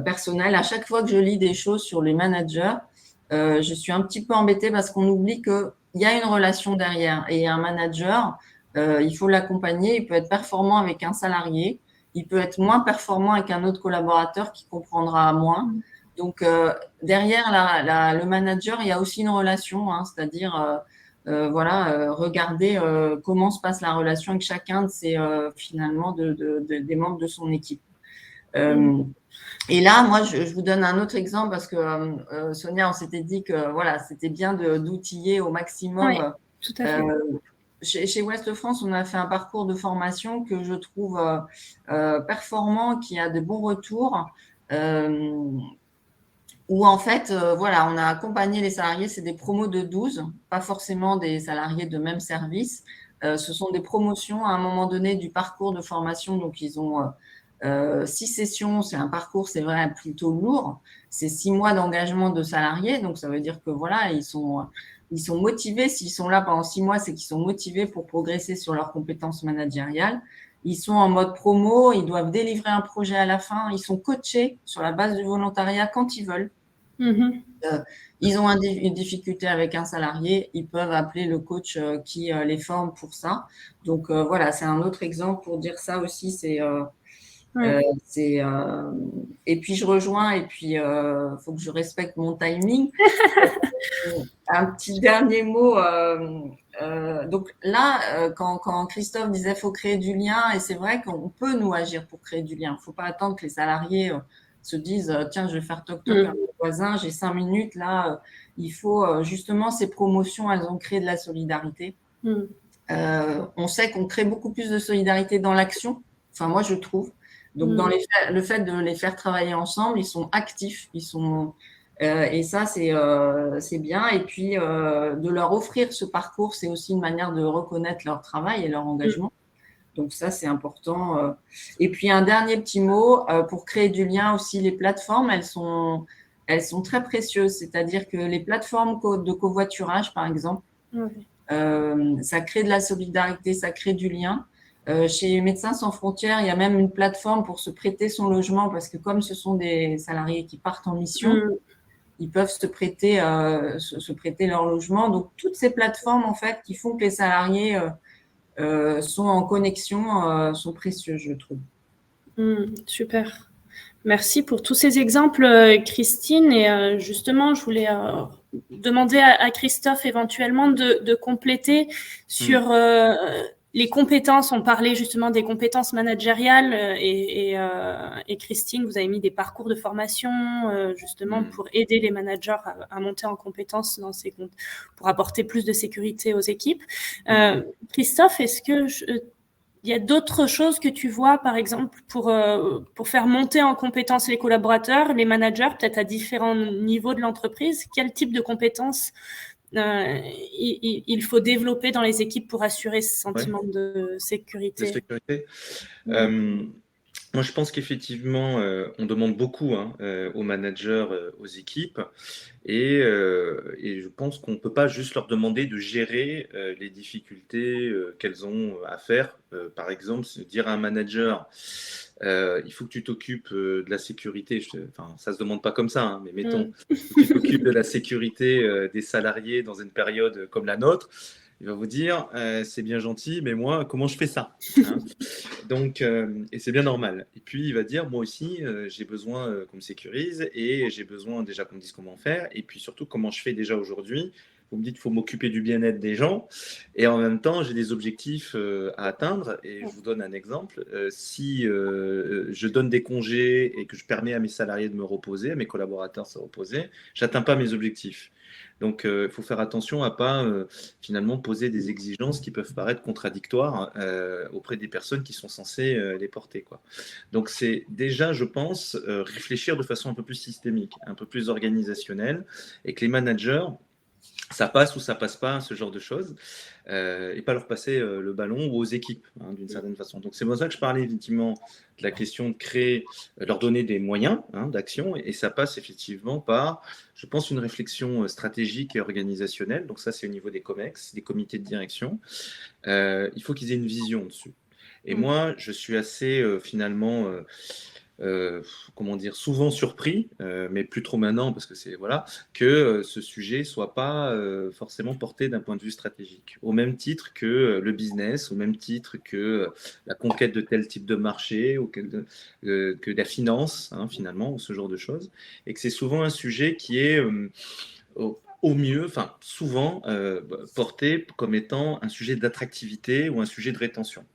personnel, à chaque fois que je lis des choses sur les managers, je suis un petit peu embêtée parce qu'on oublie qu'il y a une relation derrière. Et un manager, il faut l'accompagner. Il peut être performant avec un salarié. Il peut être moins performant avec un autre collaborateur qui comprendra moins. Donc, derrière le manager, il y a aussi une relation, hein, c'est-à-dire, regarder comment se passe la relation avec chacun de ces, finalement, des membres de son équipe. Et là, moi, je vous donne un autre exemple parce que Sonia, on s'était dit que voilà, c'était bien d'outiller au maximum. Oui, tout à fait. Chez Ouest France, on a fait un parcours de formation que je trouve performant, qui a de bons retours, où en fait, voilà, on a accompagné les salariés, c'est des promos de 12, pas forcément des salariés de même service. Ce sont des promotions à un moment donné du parcours de formation, donc ils ont 6 sessions, c'est un parcours, c'est vrai, plutôt lourd. C'est 6 mois d'engagement de salariés, donc ça veut dire que voilà, ils sont motivés. S'ils sont là pendant 6 mois, c'est qu'ils sont motivés pour progresser sur leurs compétences managériales. Ils sont en mode promo, ils doivent délivrer un projet à la fin, ils sont coachés sur la base du volontariat quand ils veulent. Ils ont une difficulté avec un salarié, ils peuvent appeler le coach qui les forme pour ça. Donc voilà, c'est un autre exemple pour dire ça aussi. Et puis je rejoins, et puis faut que je respecte mon timing. Un petit dernier mot. Donc là, quand Christophe disait faut créer du lien, et c'est vrai qu'on peut nous agir pour créer du lien. Il ne faut pas attendre que les salariés se disent tiens, je vais faire toc-toc à mon voisin, j'ai 5 minutes. Là, il faut justement, ces promotions, elles ont créé de la solidarité. On sait qu'on crée beaucoup plus de solidarité dans l'action. Enfin, moi, je trouve. Donc, dans le fait de les faire travailler ensemble, ils sont actifs, et ça, c'est bien. Et puis, de leur offrir ce parcours, c'est aussi une manière de reconnaître leur travail et leur engagement. Donc, ça, c'est important. Et puis, un dernier petit mot, pour créer du lien aussi, les plateformes, elles sont très précieuses. C'est-à-dire que les plateformes de covoiturage, par exemple, ça crée de la solidarité, ça crée du lien. Chez Médecins sans frontières, il y a même une plateforme pour se prêter son logement parce que comme ce sont des salariés qui partent en mission, ils peuvent se prêter leur logement. Donc, toutes ces plateformes, en fait, qui font que les salariés sont en connexion, sont précieuses, je trouve. Super. Merci pour tous ces exemples, Christine. Et justement, je voulais demander à Christophe éventuellement de compléter sur les compétences. On parlait justement des compétences managériales et Christine, vous avez mis des parcours de formation justement pour aider les managers à monter en compétences pour apporter plus de sécurité aux équipes. Christophe, est-ce que il y a d'autres choses que tu vois, par exemple, pour faire monter en compétence les collaborateurs, les managers, peut-être à différents niveaux de l'entreprise. Quel type de compétences il faut développer dans les équipes pour assurer ce sentiment de sécurité? De sécurité. Moi, je pense qu'effectivement, on demande beaucoup aux managers, aux équipes, et je pense qu'on ne peut pas juste leur demander de gérer les difficultés qu'elles ont à faire. Par exemple, dire à un manager, il faut que tu t'occupes de la sécurité. Enfin, ça ne se demande pas comme ça, hein, mais mettons, que tu t'occupes de la sécurité des salariés dans une période comme la nôtre. Il va vous dire, c'est bien gentil, mais moi, comment je fais ça, hein? Donc, et c'est bien normal. Et puis, il va dire, moi aussi, j'ai besoin qu'on me sécurise, et j'ai besoin déjà qu'on me dise comment faire, et puis surtout, comment je fais déjà aujourd'hui. Vous me dites qu'il faut m'occuper du bien-être des gens, et en même temps, j'ai des objectifs à atteindre. Et je vous donne un exemple. Si je donne des congés et que je permets à mes salariés de me reposer, à mes collaborateurs de se reposer, je n'atteins pas mes objectifs. Donc, il faut faire attention à ne pas finalement poser des exigences qui peuvent paraître contradictoires auprès des personnes qui sont censées les porter, quoi. Donc, c'est déjà, je pense, réfléchir de façon un peu plus systémique, un peu plus organisationnelle, et que les managers, ça passe ou ça passe pas, ce genre de choses, et pas leur passer le ballon, ou aux équipes, d'une certaine façon. Donc c'est pour ça que je parlais effectivement de la question de créer, leur donner des moyens d'action, et ça passe effectivement par, je pense, une réflexion stratégique et organisationnelle. Donc ça, c'est au niveau des COMEX, des comités de direction. Il faut qu'ils aient une vision dessus. Et moi, je suis assez finalement comment dire, souvent surpris, mais plus trop maintenant, parce que c'est voilà, que ce sujet soit pas forcément porté d'un point de vue stratégique, au même titre que le business, au même titre que la conquête de tel type de marché, ou que la finance, finalement, ou ce genre de choses, et que c'est souvent un sujet qui est au mieux, enfin souvent porté comme étant un sujet d'attractivité ou un sujet de rétention,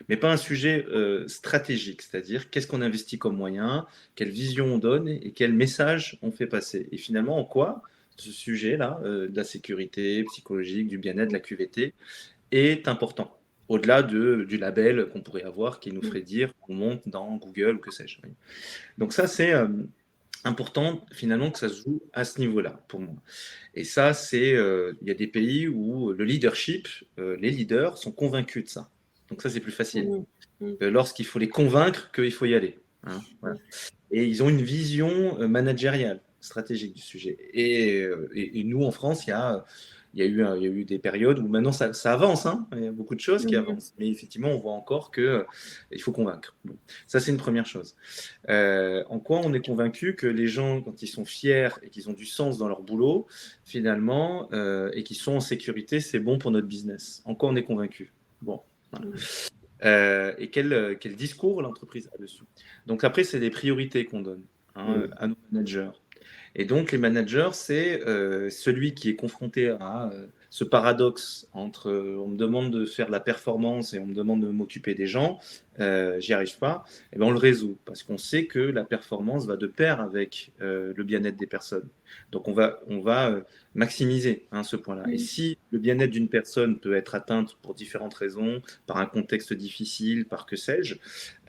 mais pas un sujet stratégique, c'est-à-dire qu'est-ce qu'on investit comme moyen, quelle vision on donne, et quel message on fait passer. Et finalement, en quoi ce sujet-là, de la sécurité psychologique, du bien-être, de la QVT, est important, au-delà du label qu'on pourrait avoir qui nous ferait dire qu'on monte dans Google ou que sais-je. Donc ça, c'est important finalement que ça se joue à ce niveau-là pour moi. Et ça, il y a des pays où le leadership, les leaders sont convaincus de ça. Donc ça, c'est plus facile. Lorsqu'il faut les convaincre qu'il faut y aller. Voilà. Et ils ont une vision managériale, stratégique du sujet. Et nous, en France, il y a eu des périodes où maintenant ça avance. Il y a beaucoup de choses qui avancent. Mais effectivement, on voit encore qu'il faut convaincre. Bon. Ça, c'est une première chose. En quoi on est convaincu que les gens, quand ils sont fiers et qu'ils ont du sens dans leur boulot, finalement, et qu'ils sont en sécurité, c'est bon pour notre business. En quoi on est convaincu? Bon, voilà. Et quel discours l'entreprise a dessus. Donc après, c'est des priorités qu'on donne à nos managers. Et donc les managers, c'est celui qui est confronté à ce paradoxe entre on me demande de faire de la performance et on me demande de m'occuper des gens, j'y arrive pas, et bien on le résout parce qu'on sait que la performance va de pair avec le bien-être des personnes. Donc on va maximiser ce point-là. Et si le bien-être d'une personne peut être atteinte pour différentes raisons, par un contexte difficile, par que sais-je,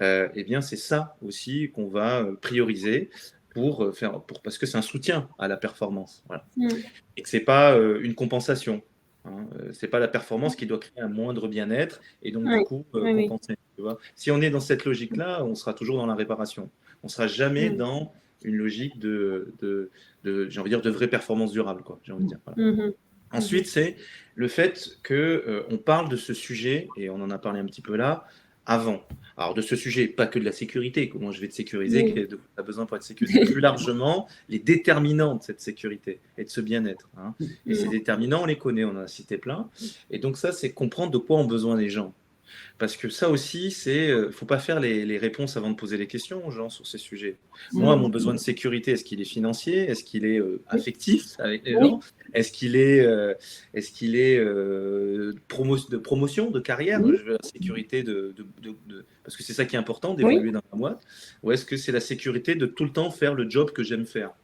eh bien c'est ça aussi qu'on va prioriser parce que c'est un soutien à la performance, voilà. Et que c'est pas une compensation. C'est pas la performance qui doit créer un moindre bien-être et donc du coup compenser. Tu vois, si on est dans cette logique-là, on sera toujours dans la réparation. On sera jamais dans une logique j'ai envie de dire, de vraie performance durable, quoi. J'ai envie de dire. Voilà. Ensuite, c'est le fait que on parle de ce sujet, et on en a parlé un petit peu là, avant. Alors, de ce sujet, pas que de la sécurité, comment je vais te sécuriser, que tu as besoin pour être sécurisé, plus largement, les déterminants de cette sécurité et de ce bien-être. Et ces déterminants, on les connaît, on en a cité plein. Et donc ça, c'est comprendre de quoi ont besoin les gens. Parce que ça aussi, il ne faut pas faire les réponses avant de poser les questions aux gens sur ces sujets. Moi, mon besoin de sécurité, est-ce qu'il est financier? Est-ce qu'il est affectif avec les gens? Est-ce qu'il est, de promotion, de carrière? Je veux la sécurité parce que c'est ça qui est important, d'évoluer dans la boîte. Ou est-ce que c'est la sécurité de tout le temps faire le job que j'aime faire?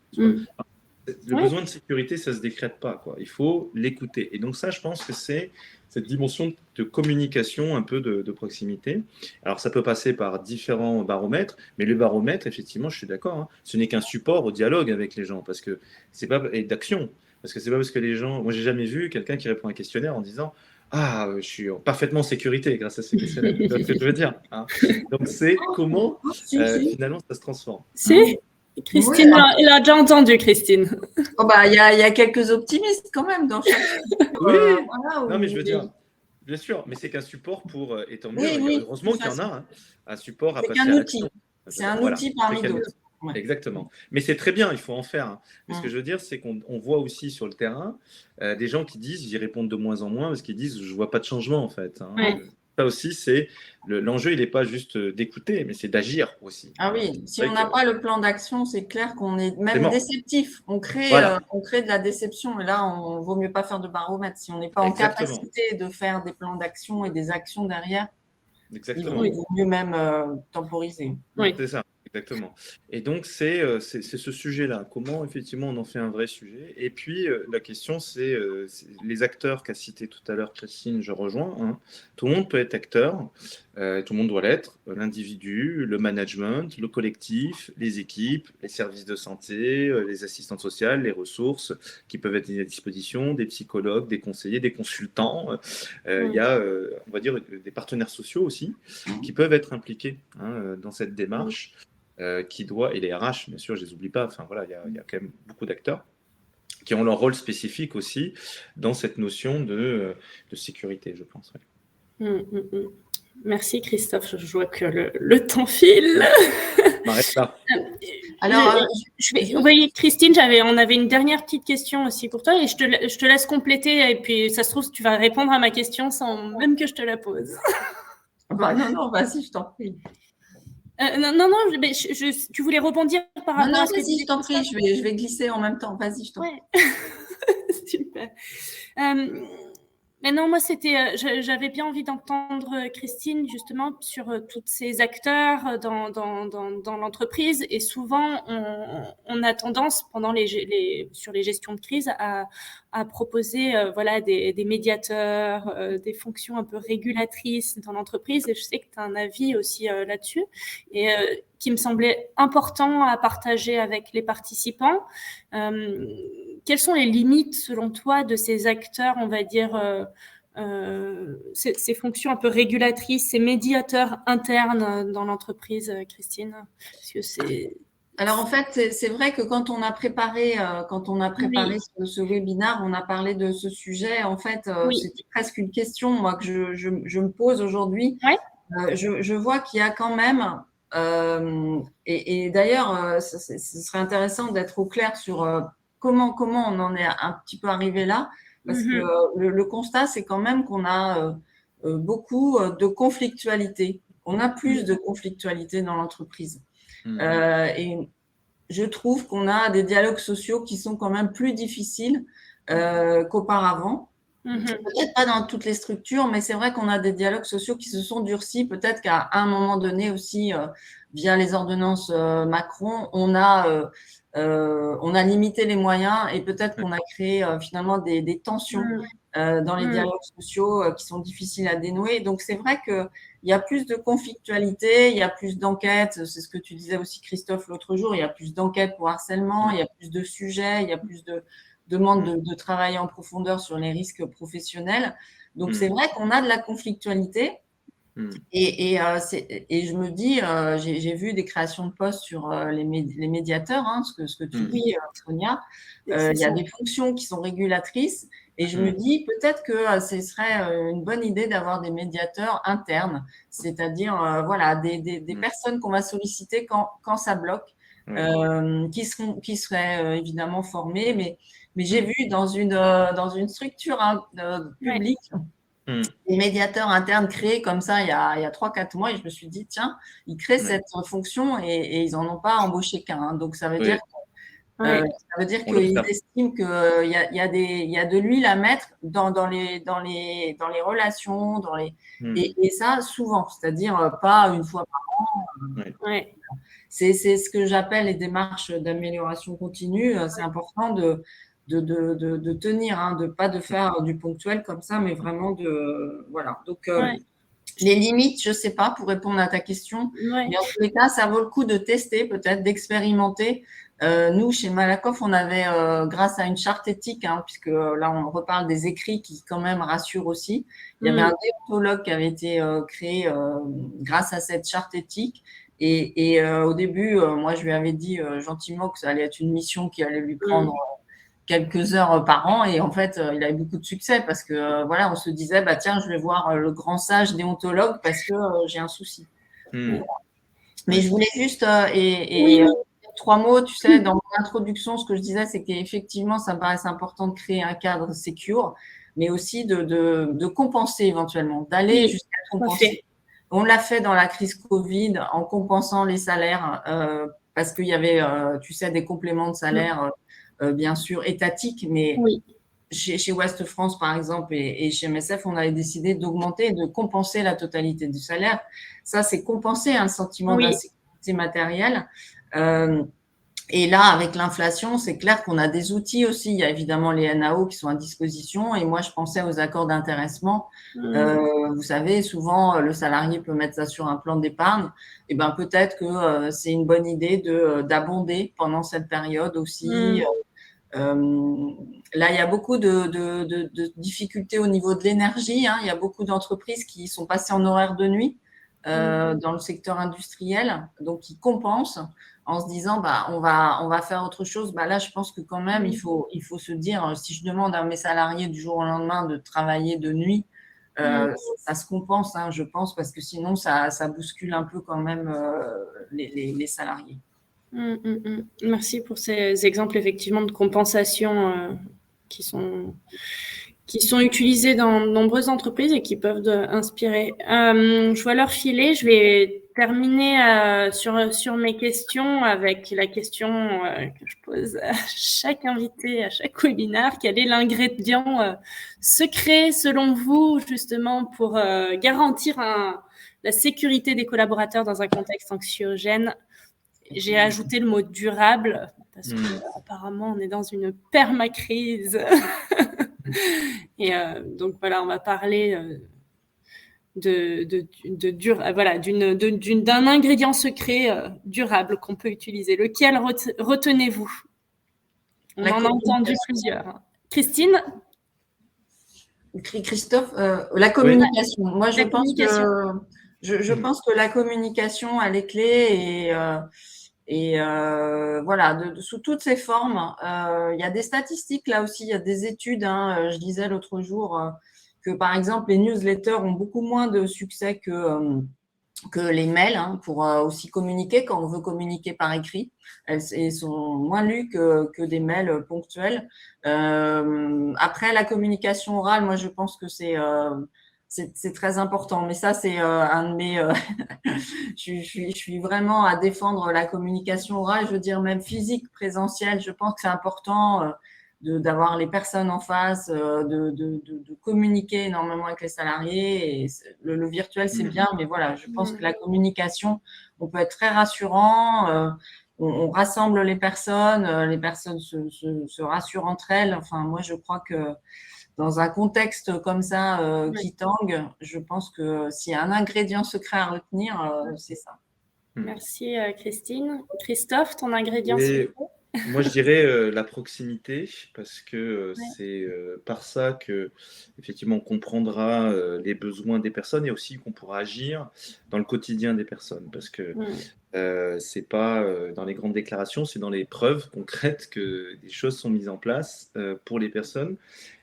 Le besoin de sécurité, ça ne se décrète pas, quoi. Il faut l'écouter. Et donc ça, je pense que c'est cette dimension de communication un peu de proximité. Alors ça peut passer par différents baromètres, mais le baromètre, effectivement, je suis d'accord, hein, ce n'est qu'un support au dialogue avec les gens, parce que c'est pas et d'action, parce que c'est pas parce que les gens, moi j'ai jamais vu quelqu'un qui répond à un questionnaire en disant ah, je suis parfaitement en sécurité grâce à ces questionnaires. Tu vois ce que je veux dire, hein. Donc c'est comment finalement ça se transforme. Si, Christine, elle a déjà entendu, Christine. Oh bah, il y a quelques optimistes quand même dans chaque. Oui, voilà, non, mais je veux dire, bien sûr, mais c'est qu'un support pour, et tant mieux, Oui, heureusement qu'il y en a, hein, un support à c'est passer qu'un à outil. l'action. C'est un Voilà, outil parmi c'est qu'un d'autres. outil. Exactement. Mais c'est très bien, il faut en faire, hein. Mais ce que Mm. je veux dire, c'est qu'on voit aussi sur le terrain des gens qui disent, j'y répondent de moins en moins parce qu'ils disent, je vois pas de changement en fait, hein. Ouais. Ça aussi, c'est l'enjeu, il n'est pas juste d'écouter, mais c'est d'agir aussi. Ah oui, si on n'a pas le plan d'action, c'est clair qu'on est même mort. déceptif. On crée Voilà. de la déception. Et là, on vaut mieux pas faire de baromètre. Si on n'est pas en Exactement. capacité de faire des plans d'action et des actions derrière, Exactement. il vaut mieux même temporiser. Oui. C'est ça, exactement. Et donc, c'est ce sujet-là. Comment, effectivement, on en fait un vrai sujet. Et puis, la question, c'est les acteurs qu'a cité tout à l'heure Christine, je rejoins, hein. Tout le monde peut être acteur, tout le monde doit l'être. L'individu, le management, le collectif, les équipes, les services de santé, les assistantes sociales, les ressources qui peuvent être à disposition, des psychologues, des conseillers, des consultants. Il y a, on va dire, des partenaires sociaux aussi qui peuvent être impliqués, hein, dans cette démarche qui doit, et les RH, bien sûr, je ne les oublie pas, enfin voilà, il y a quand même beaucoup d'acteurs qui ont leur rôle spécifique aussi dans cette notion de sécurité, je pense. Ouais. Merci Christophe, je vois que le temps file. M'arrête là. Alors, oui, Christine, on avait une dernière petite question aussi pour toi et je te laisse compléter et puis ça se trouve tu vas répondre à ma question sans même que je te la pose. Bah, non, vas-y, je t'en prie. Non, mais tu voulais rebondir par rapport à ce que tu disais. Vas-y, je t'en prie, je vais glisser en même temps. Vas-y, je t'en prie. Super. Mais non, moi, j'avais bien envie d'entendre Christine, justement, sur tous ces acteurs dans l'entreprise. Et souvent, on a tendance, sur les gestions de crise, à proposer voilà, des médiateurs, des fonctions un peu régulatrices dans l'entreprise. Et je sais que tu as un avis aussi là-dessus, et qui me semblait important à partager avec les participants. Quelles sont les limites, selon toi, de ces acteurs, on va dire, ces fonctions un peu régulatrices, ces médiateurs internes dans l'entreprise, Christine? Parce que Alors en fait, c'est vrai que quand on a préparé ce webinaire, on a parlé de ce sujet. En fait, c'était presque une question, moi, que je me pose aujourd'hui. Ouais. Je vois qu'il y a quand même, et d'ailleurs, ce serait intéressant d'être au clair sur comment on en est un petit peu arrivé là, parce que le constat, c'est quand même qu'on a beaucoup de conflictualité. On a plus de conflictualité dans l'entreprise. Et je trouve qu'on a des dialogues sociaux qui sont quand même plus difficiles qu'auparavant. Peut-être pas dans toutes les structures, mais c'est vrai qu'on a des dialogues sociaux qui se sont durcis. Peut-être qu'à un moment donné aussi, via les ordonnances Macron, on a limité les moyens et peut-être qu'on a créé finalement des tensions dans les dialogues sociaux qui sont difficiles à dénouer. Donc c'est vrai qu'il y a plus de conflictualité, il y a plus d'enquêtes. C'est ce que tu disais aussi, Christophe, l'autre jour. Il y a plus d'enquêtes pour harcèlement, il y a plus de sujets, il y a plus de demande de travailler en profondeur sur les risques professionnels. Donc, c'est vrai qu'on a de la conflictualité. Et je me dis, j'ai vu des créations de postes sur les médiateurs, hein, ce que tu dis, Sonia. Il y a des fonctions qui sont régulatrices. Et je me dis peut-être que ce serait une bonne idée d'avoir des médiateurs internes, c'est-à-dire voilà, des personnes qu'on va solliciter quand ça bloque, qui seraient évidemment formées. Mais j'ai vu dans une structure publique des médiateurs internes créés comme ça il y a 3-4 mois et je me suis dit, tiens, ils créent cette fonction et ils n'en ont pas embauché qu'un. Donc, ça veut dire Ouais. Ça veut dire On qu'ils l'observe. estiment qu'il y a de l'huile à mettre dans les relations, et ça souvent, c'est-à-dire pas une fois par Ouais. Ouais. C'est ce que j'appelle les démarches d'amélioration continue. C'est important de tenir, hein, de pas de faire du ponctuel comme ça, mais vraiment voilà. Donc, Ouais. les limites, je sais pas, pour répondre à ta question, Ouais. mais en tous les cas, ça vaut le coup de tester, peut-être, d'expérimenter. Nous, chez Malakoff, on avait, grâce à une charte éthique, hein, puisque là, on reparle des écrits qui, quand même, rassurent aussi. Il y avait un déontologue qui avait été créé grâce à cette charte éthique. Et au début, moi, je lui avais dit gentiment que ça allait être une mission qui allait lui prendre quelques heures par an. Et en fait, il avait beaucoup de succès parce que, voilà, on se disait, bah, tiens, je vais voir le grand sage déontologue parce que j'ai un souci. Mmh. Mais je voulais juste, Oui. dire 3 mots, tu sais, dans mon introduction, ce que je disais, c'est qu'effectivement, ça me paraissait important de créer un cadre secure, mais aussi de compenser éventuellement, d'aller Oui, jusqu'à tout à compenser. fait. On l'a fait dans la crise Covid en compensant les salaires parce qu'il y avait, tu sais, des compléments de salaire, bien sûr, étatiques, mais Oui. chez Ouest France, par exemple, et chez MSF, on avait décidé d'augmenter et de compenser la totalité du salaire. Ça, c'est compenser un sentiment Oui. d'insécurité matérielle. Euh, et là, avec l'inflation, c'est clair qu'on a des outils aussi. Il y a évidemment les NAO qui sont à disposition. Et moi, je pensais aux accords d'intéressement. Vous savez, souvent, le salarié peut mettre ça sur un plan d'épargne. Et ben, peut-être que c'est une bonne idée d'abonder pendant cette période aussi. Là, il y a beaucoup de difficultés au niveau de l'énergie, hein. Il y a beaucoup d'entreprises qui sont passées en horaire de nuit dans le secteur industriel, donc qui compensent en se disant bah, on va faire autre chose. Bah, là, je pense que quand même, il faut se dire, si je demande à mes salariés du jour au lendemain de travailler de nuit, ça se compense, hein, je pense, parce que sinon, ça bouscule un peu quand même les salariés. Merci pour ces exemples effectivement de compensation qui sont utilisés dans de nombreuses entreprises et qui peuvent inspirer. Je vois l'heure filer. Je vais terminer sur mes questions avec la question que je pose à chaque invité, à chaque webinaire. Quel est l'ingrédient secret selon vous justement pour garantir la sécurité des collaborateurs dans un contexte anxiogène? J'ai ajouté le mot durable parce que apparemment on est dans une permacrise. Et donc voilà, on va parler d'un ingrédient secret durable qu'on peut utiliser. Lequel retenez-vous? On en a entendu plusieurs. Christine? Christophe, la Oui. communication. Moi, je La pense communication. je pense que la communication, elle est clé et voilà, sous toutes ses formes. Il y a des statistiques là aussi, il y a des études, hein. Je disais l'autre jour que par exemple les newsletters ont beaucoup moins de succès que les mails, hein, pour aussi communiquer quand on veut communiquer par écrit. Elles sont moins lues que des mails ponctuels. Après, la communication orale, moi, je pense que c'est très important. Mais ça, c'est un de mes... je suis vraiment à défendre la communication orale, je veux dire même physique, présentielle. Je pense que c'est important d'avoir les personnes en face, de communiquer énormément avec les salariés. Et le virtuel, c'est bien, mais voilà, je pense que la communication, on peut être très rassurant. On rassemble les personnes se rassurent entre elles. Enfin, moi, je crois que dans un contexte comme ça qui tangue, je pense que s'il y a un ingrédient secret à retenir, c'est ça. Merci Christine. Christophe, ton ingrédient Et secret? moi, je dirais la proximité, parce que c'est par ça que, effectivement, on comprendra les besoins des personnes et aussi qu'on pourra agir dans le quotidien des personnes. Parce que c'est pas dans les grandes déclarations, c'est dans les preuves concrètes que des choses sont mises en place pour les personnes.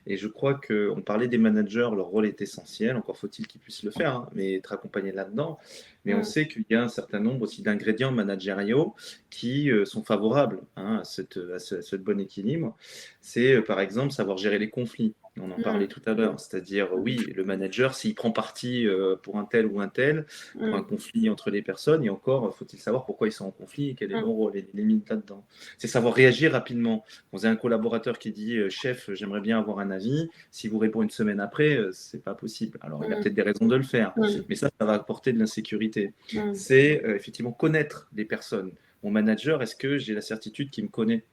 Et je crois qu'on parlait des managers, leur rôle est essentiel, encore faut-il qu'ils puissent le faire, hein, mais être accompagnés là-dedans. Mais on sait qu'il y a un certain nombre aussi d'ingrédients managériaux qui sont favorables, hein, à ce bon équilibre. C'est par exemple savoir gérer les conflits. On en parlait tout à l'heure, c'est-à-dire, oui, le manager, s'il prend parti pour un tel ou un tel, pour un conflit entre les personnes, et encore, faut-il savoir pourquoi ils sont en conflit et quel est leur rôle, les limites là-dedans. C'est savoir réagir rapidement. Vous avez un collaborateur qui dit, chef, j'aimerais bien avoir un avis. Si vous répond une semaine après, c'est pas possible. Alors, il a peut-être des raisons de le faire, mais ça va apporter de l'insécurité. C'est effectivement connaître les personnes. Mon manager, est-ce que j'ai la certitude qu'il me connaît?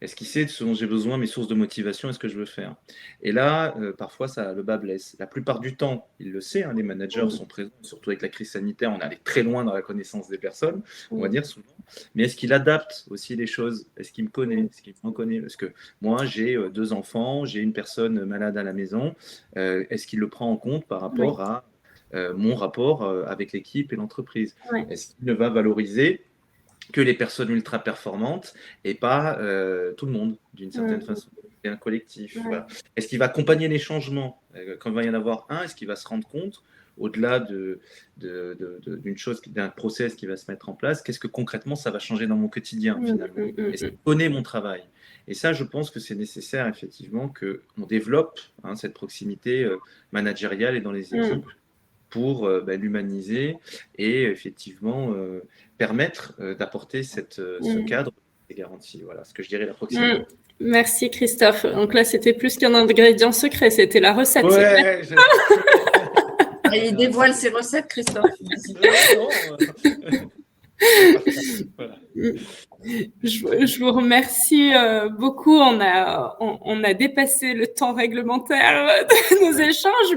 Est-ce qu'il sait ce dont j'ai besoin, mes sources de motivation, est-ce que je veux faire? Et là, parfois, le bas blesse. La plupart du temps, il le sait, les managers sont présents, surtout avec la crise sanitaire, on est allé très loin dans la connaissance des personnes, on va dire souvent. Mais est-ce qu'il adapte aussi les choses? Est-ce qu'il me connaît? Est-ce qu'il me reconnaît? Parce que moi, j'ai 2 enfants, j'ai une personne malade à la maison. Est-ce qu'il le prend en compte par rapport à mon rapport avec l'équipe et l'entreprise? Est-ce qu'il ne va valoriser que les personnes ultra performantes et pas tout le monde, d'une certaine façon. C'est un collectif. Voilà. Est-ce qu'il va accompagner les changements? Quand il va y en avoir un, est-ce qu'il va se rendre compte, au-delà d'une chose, d'un process qui va se mettre en place, qu'est-ce que concrètement ça va changer dans mon quotidien finalement? Est-ce qu'il connaît mon travail? Et ça, je pense que c'est nécessaire effectivement qu'on développe cette proximité managériale et dans les équipes pour l'humaniser et effectivement permettre d'apporter ce cadre et garantie. Voilà ce que je dirais, la proximité. Merci Christophe. Donc là, c'était plus qu'un ingrédient secret, c'était la recette. Ouais, il dévoile ses recettes, Christophe. Voilà. Je vous remercie beaucoup. On a dépassé le temps réglementaire de nos échanges,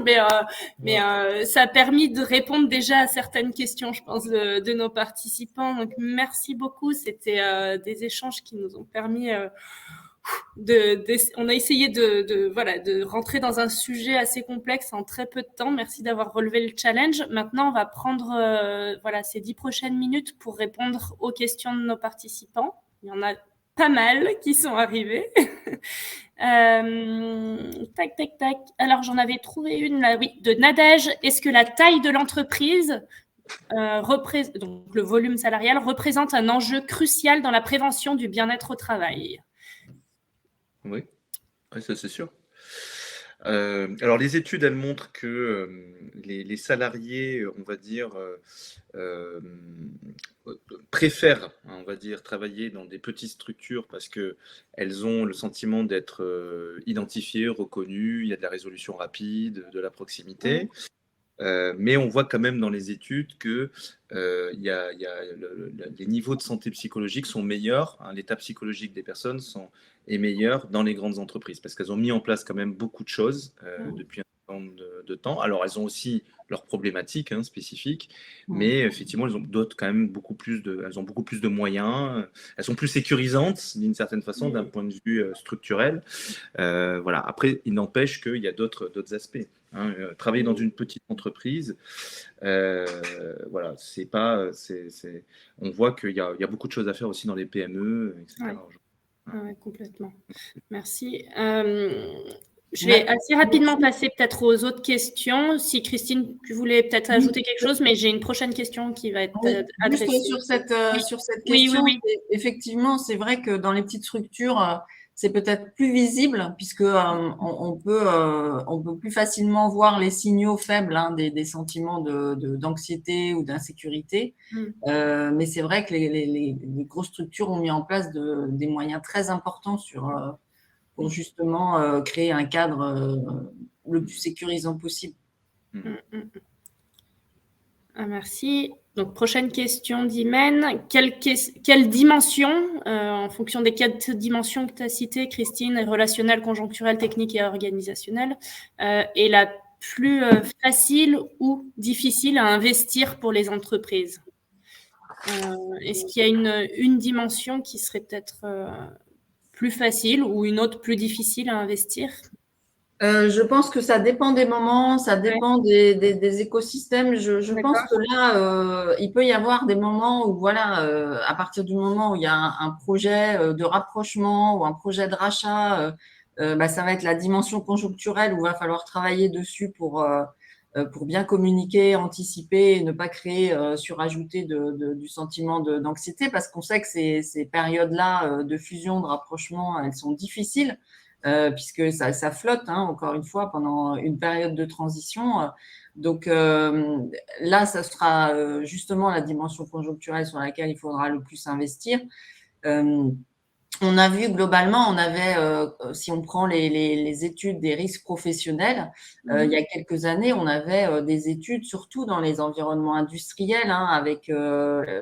mais ça a permis de répondre déjà à certaines questions, je pense, de nos participants. Donc, merci beaucoup. C'était des échanges qui nous ont permis on a essayé de rentrer dans un sujet assez complexe en très peu de temps. Merci d'avoir relevé le challenge. Maintenant, on va prendre ces 10 prochaines minutes pour répondre aux questions de nos participants. Il y en a pas mal qui sont arrivés. Tac, tac, tac. Alors, j'en avais trouvé une là, oui, de Nadège. Est-ce que la taille de l'entreprise, donc le volume salarial, représente un enjeu crucial dans la prévention du bien-être au travail? Oui, ça c'est sûr. Alors les études, elles montrent que les salariés, on va dire, préfèrent, on va dire, travailler dans des petites structures parce qu'elles ont le sentiment d'être identifiées, reconnues, il y a de la résolution rapide, de la proximité. Mais on voit quand même dans les études que les niveaux de santé psychologique sont meilleurs, l'état psychologique des personnes est meilleur dans les grandes entreprises parce qu'elles ont mis en place quand même beaucoup de choses depuis un certain nombre de temps. Alors elles ont aussi leurs problématiques spécifiques, mais effectivement elles ont beaucoup plus de moyens, elles sont plus sécurisantes d'une certaine façon d'un point de vue structurel. Voilà. Après, il n'empêche qu'il y a d'autres aspects. Travailler dans une petite entreprise, voilà, on voit qu'il y a beaucoup de choses à faire aussi dans les PME, etc. Ouais, complètement. Merci. Je vais assez rapidement passer peut-être aux autres questions. Si Christine, tu voulais peut-être ajouter quelque chose, mais j'ai une prochaine question qui va être adressée. Juste sur cette question, effectivement, c'est vrai que dans les petites structures, c'est peut-être plus visible puisque on peut plus facilement voir les signaux faibles des sentiments d'anxiété ou d'insécurité. Mais c'est vrai que les grosses structures ont mis en place des moyens très importants pour justement créer un cadre le plus sécurisant possible. Merci. Donc, prochaine question d'Imen. Quelle dimension, en fonction des 4 dimensions que tu as citées, Christine, relationnelle, conjoncturelle, technique et organisationnelle, est la plus facile ou difficile à investir pour les entreprises? Est-ce qu'il y a une dimension qui serait peut-être plus facile ou une autre plus difficile à investir? Je pense que ça dépend des moments, ça dépend des écosystèmes. Je pense que là, il peut y avoir des moments où, voilà, à partir du moment où il y a un projet de rapprochement ou un projet de rachat, ça va être la dimension conjoncturelle où il va falloir travailler dessus pour bien communiquer, anticiper et ne pas créer, surajouter du sentiment d'anxiété parce qu'on sait que ces périodes-là de fusion, de rapprochement, elles sont difficiles. puisque ça flotte, hein, encore une fois, pendant une période de transition. Donc là, ça sera justement la dimension conjoncturelle sur laquelle il faudra le plus investir. On a vu globalement, si on prend les études des risques professionnels, il y a quelques années, on avait des études surtout dans les environnements industriels, hein,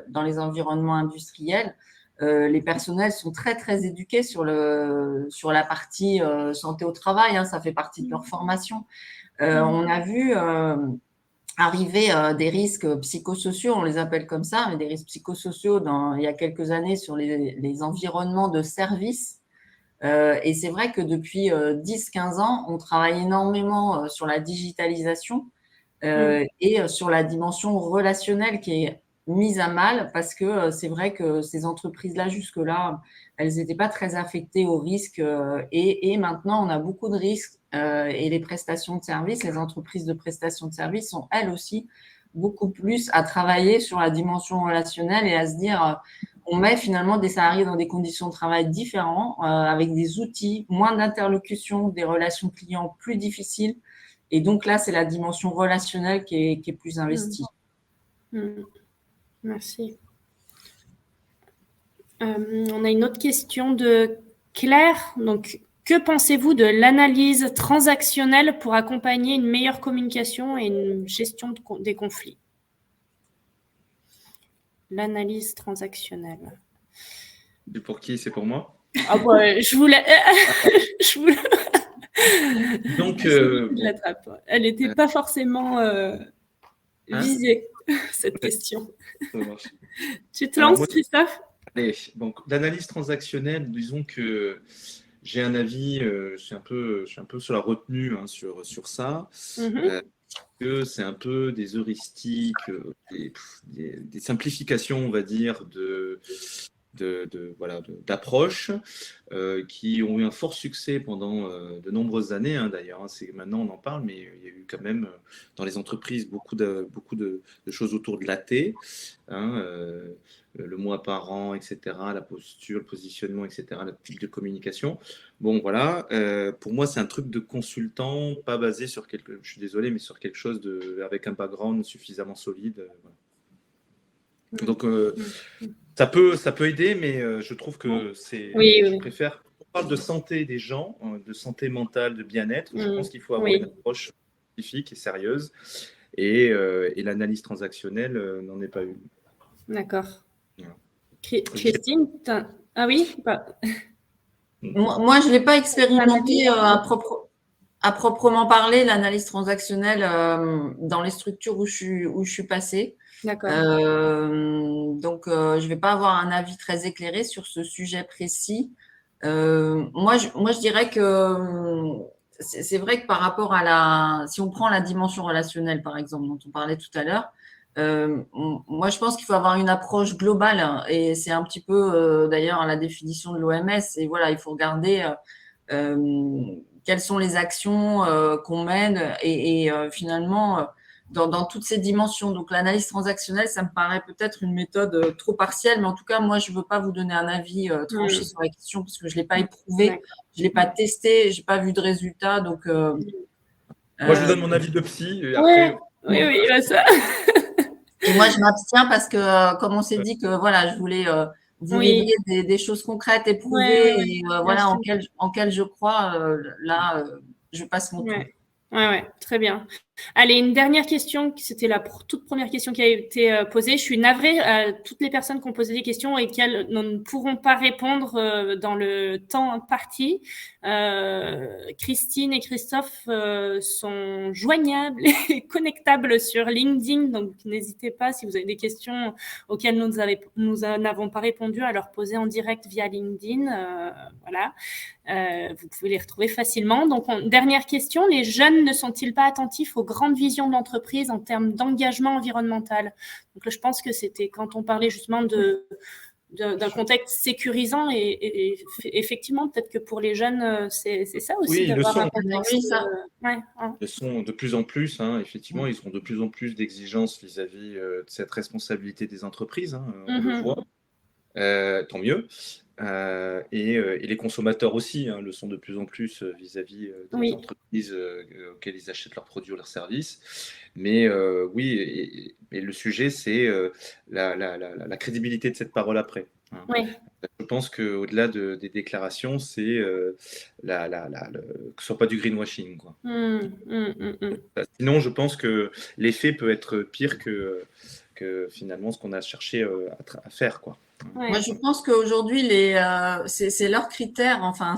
dans les environnements industriels, les personnels sont très très éduqués sur la partie santé au travail, hein, ça fait partie de leur formation. On a vu arriver des risques psychosociaux, on les appelle comme ça, mais des risques psychosociaux il y a quelques années sur les environnements de service. Et c'est vrai que depuis 10-15 ans, on travaille énormément sur la digitalisation et sur la dimension relationnelle qui est mise à mal parce que c'est vrai que ces entreprises-là, jusque-là, elles n'étaient pas très affectées aux risques et maintenant, on a beaucoup de risques et les prestations de services, les entreprises de prestations de services sont elles aussi beaucoup plus à travailler sur la dimension relationnelle et à se dire on met finalement des salariés dans des conditions de travail différentes, avec des outils, moins d'interlocution, des relations clients plus difficiles. Et donc là, c'est la dimension relationnelle qui est plus investie. Merci. On a une autre question de Claire. Donc, que pensez-vous de l'analyse transactionnelle pour accompagner une meilleure communication et une gestion des conflits? L'analyse transactionnelle. Et pour qui? C'est pour moi? Ah bah, je voulais. Donc, je l'attrape. Elle n'était pas forcément visée, cette question. Ça marche. Tu te lances, Christophe? Allez, donc l'analyse transactionnelle, disons que j'ai un avis, je suis un peu sur la retenue, hein, sur ça. Que c'est un peu des heuristiques, des simplifications, on va dire, d'approches qui ont eu un fort succès pendant de nombreuses années, hein, d'ailleurs. Hein, maintenant, on en parle, mais il y a eu quand même dans les entreprises beaucoup de choses autour de l'AT, hein, le mois par an, etc., la posture, le positionnement, etc., le type de communication. Bon, voilà. Pour moi, c'est un truc de consultant, pas basé sur je suis désolé, mais sur quelque chose avec un background suffisamment solide. Voilà. Donc, ça peut aider, mais je trouve que je préfère. On parle de santé des gens, de santé mentale, de bien-être. Je pense qu'il faut avoir une approche scientifique et sérieuse. Et l'analyse transactionnelle n'en est pas une. D'accord. Voilà. Christine, ah oui Moi, je ne l'ai pas expérimenté à proprement parler, l'analyse transactionnelle dans les structures où je suis passée. D'accord. Donc, je ne vais pas avoir un avis très éclairé sur ce sujet précis. Moi, je dirais que c'est vrai que par rapport si on prend la dimension relationnelle, par exemple, dont on parlait tout à l'heure, moi, je pense qu'il faut avoir une approche globale, hein, et c'est un petit peu d'ailleurs la définition de l'OMS. Et voilà, il faut regarder quelles sont les actions qu'on mène et finalement dans toutes ces dimensions. Donc, l'analyse transactionnelle, ça me paraît peut-être une méthode trop partielle, mais en tout cas, moi, je ne veux pas vous donner un avis tranché sur la question parce que je ne l'ai pas éprouvé, je ne l'ai pas testé, je n'ai pas vu de résultat. Donc, moi, je vous donne mon avis de psy. Et après, oui, ça. Et moi, je m'abstiens parce que, comme on s'est dit que voilà, je voulais vous livrer des choses concrètes, éprouvées, et voilà, en quelles je crois, là, je passe mon tour. Oui, très bien. Allez, une dernière question, c'était la toute première question qui a été posée. Je suis navrée à toutes les personnes qui ont posé des questions et qui ne pourront pas répondre dans le temps imparti. Christine et Christophe sont joignables et connectables sur LinkedIn, donc n'hésitez pas, si vous avez des questions auxquelles nous n'avons pas répondu, à leur poser en direct via LinkedIn. Voilà. Vous pouvez les retrouver facilement. Donc, dernière question, les jeunes ne sont-ils pas attentifs aux grandes visions de l'entreprise en termes d'engagement environnemental? Donc, là, je pense que c'était quand on parlait justement d'un contexte sécurisant et effectivement, peut-être que pour les jeunes, c'est ça aussi. Oui, ils le sont. Ils le sont de plus en plus. Hein, effectivement, ils ont de plus en plus d'exigences vis-à-vis de cette responsabilité des entreprises. Hein, on le voit. Tant mieux. et les consommateurs aussi le sont de plus en plus vis-à-vis des Oui. entreprises auxquelles ils achètent leurs produits ou leurs services. Mais oui, et le sujet, c'est la crédibilité de cette parole après. Oui. Je pense qu'au-delà des déclarations, c'est que ce soit pas du greenwashing, quoi. Sinon, je pense que l'effet peut être pire que finalement ce qu'on a cherché à faire, quoi. Ouais. Moi, je pense qu'aujourd'hui, c'est leurs critères. Enfin,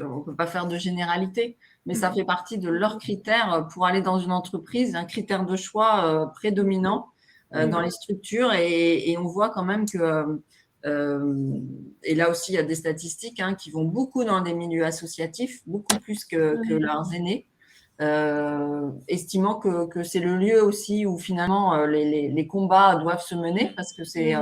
on peut pas faire de généralité, mais ça fait partie de leurs critères pour aller dans une entreprise, un critère de choix prédominant dans les structures. Et on voit quand même que, et là aussi, il y a des statistiques qui vont beaucoup dans des milieux associatifs, beaucoup plus que leurs aînés. Estimant que c'est le lieu aussi où finalement les combats doivent se mener, parce que c'est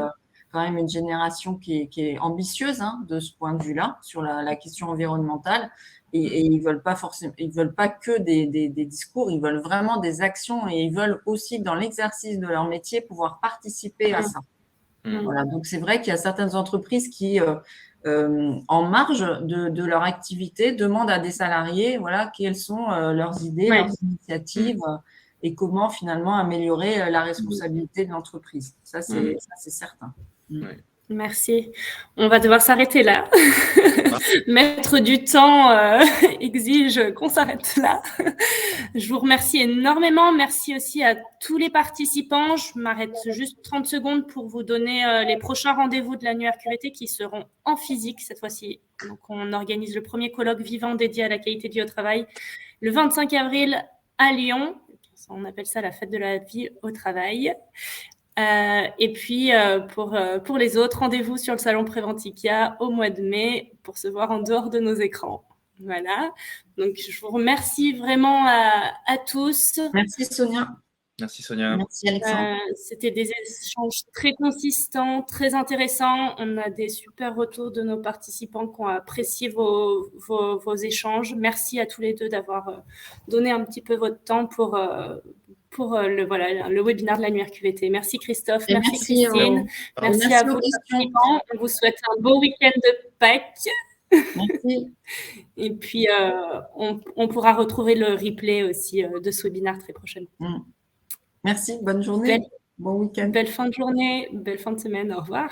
quand même une génération qui est ambitieuse de ce point de vue-là sur la question environnementale, et ils veulent pas forcément, ils veulent pas que des discours, ils veulent vraiment des actions, et ils veulent aussi dans l'exercice de leur métier pouvoir participer à ça. Voilà, donc c'est vrai qu'il y a certaines entreprises qui en marge de leur activité, demandent à des salariés quelles sont leurs idées, leurs initiatives et comment finalement améliorer la responsabilité de l'entreprise. Ça, c'est certain. Merci. On va devoir s'arrêter là. Mettre du temps exige qu'on s'arrête là. Je vous remercie énormément. Merci aussi à tous les participants. Je m'arrête juste 30 secondes pour vous donner les prochains rendez-vous de l'annuaire QVT qui seront en physique cette fois-ci. Donc, on organise le premier colloque vivant dédié à la qualité de vie au travail le 25 avril à Lyon. On appelle ça la fête de la vie au travail. Et puis, pour les autres, rendez-vous sur le salon Préventica au mois de mai pour se voir en dehors de nos écrans. Voilà. Donc, je vous remercie vraiment à tous. Merci Sonia. Merci Sonia. Merci Alexandre. C'était des échanges très consistants, très intéressants. On a des super retours de nos participants qui ont apprécié vos échanges. Merci à tous les deux d'avoir donné un petit peu votre temps pour le webinaire de l'annuaire QVT. Merci Christophe, merci Christine, merci à vous participants. On vous souhaite un beau week-end de Pâques. Merci. Et puis, on pourra retrouver le replay aussi de ce webinaire très prochainement. Merci, bonne journée, bon week-end. Belle fin de journée, belle fin de semaine, au revoir.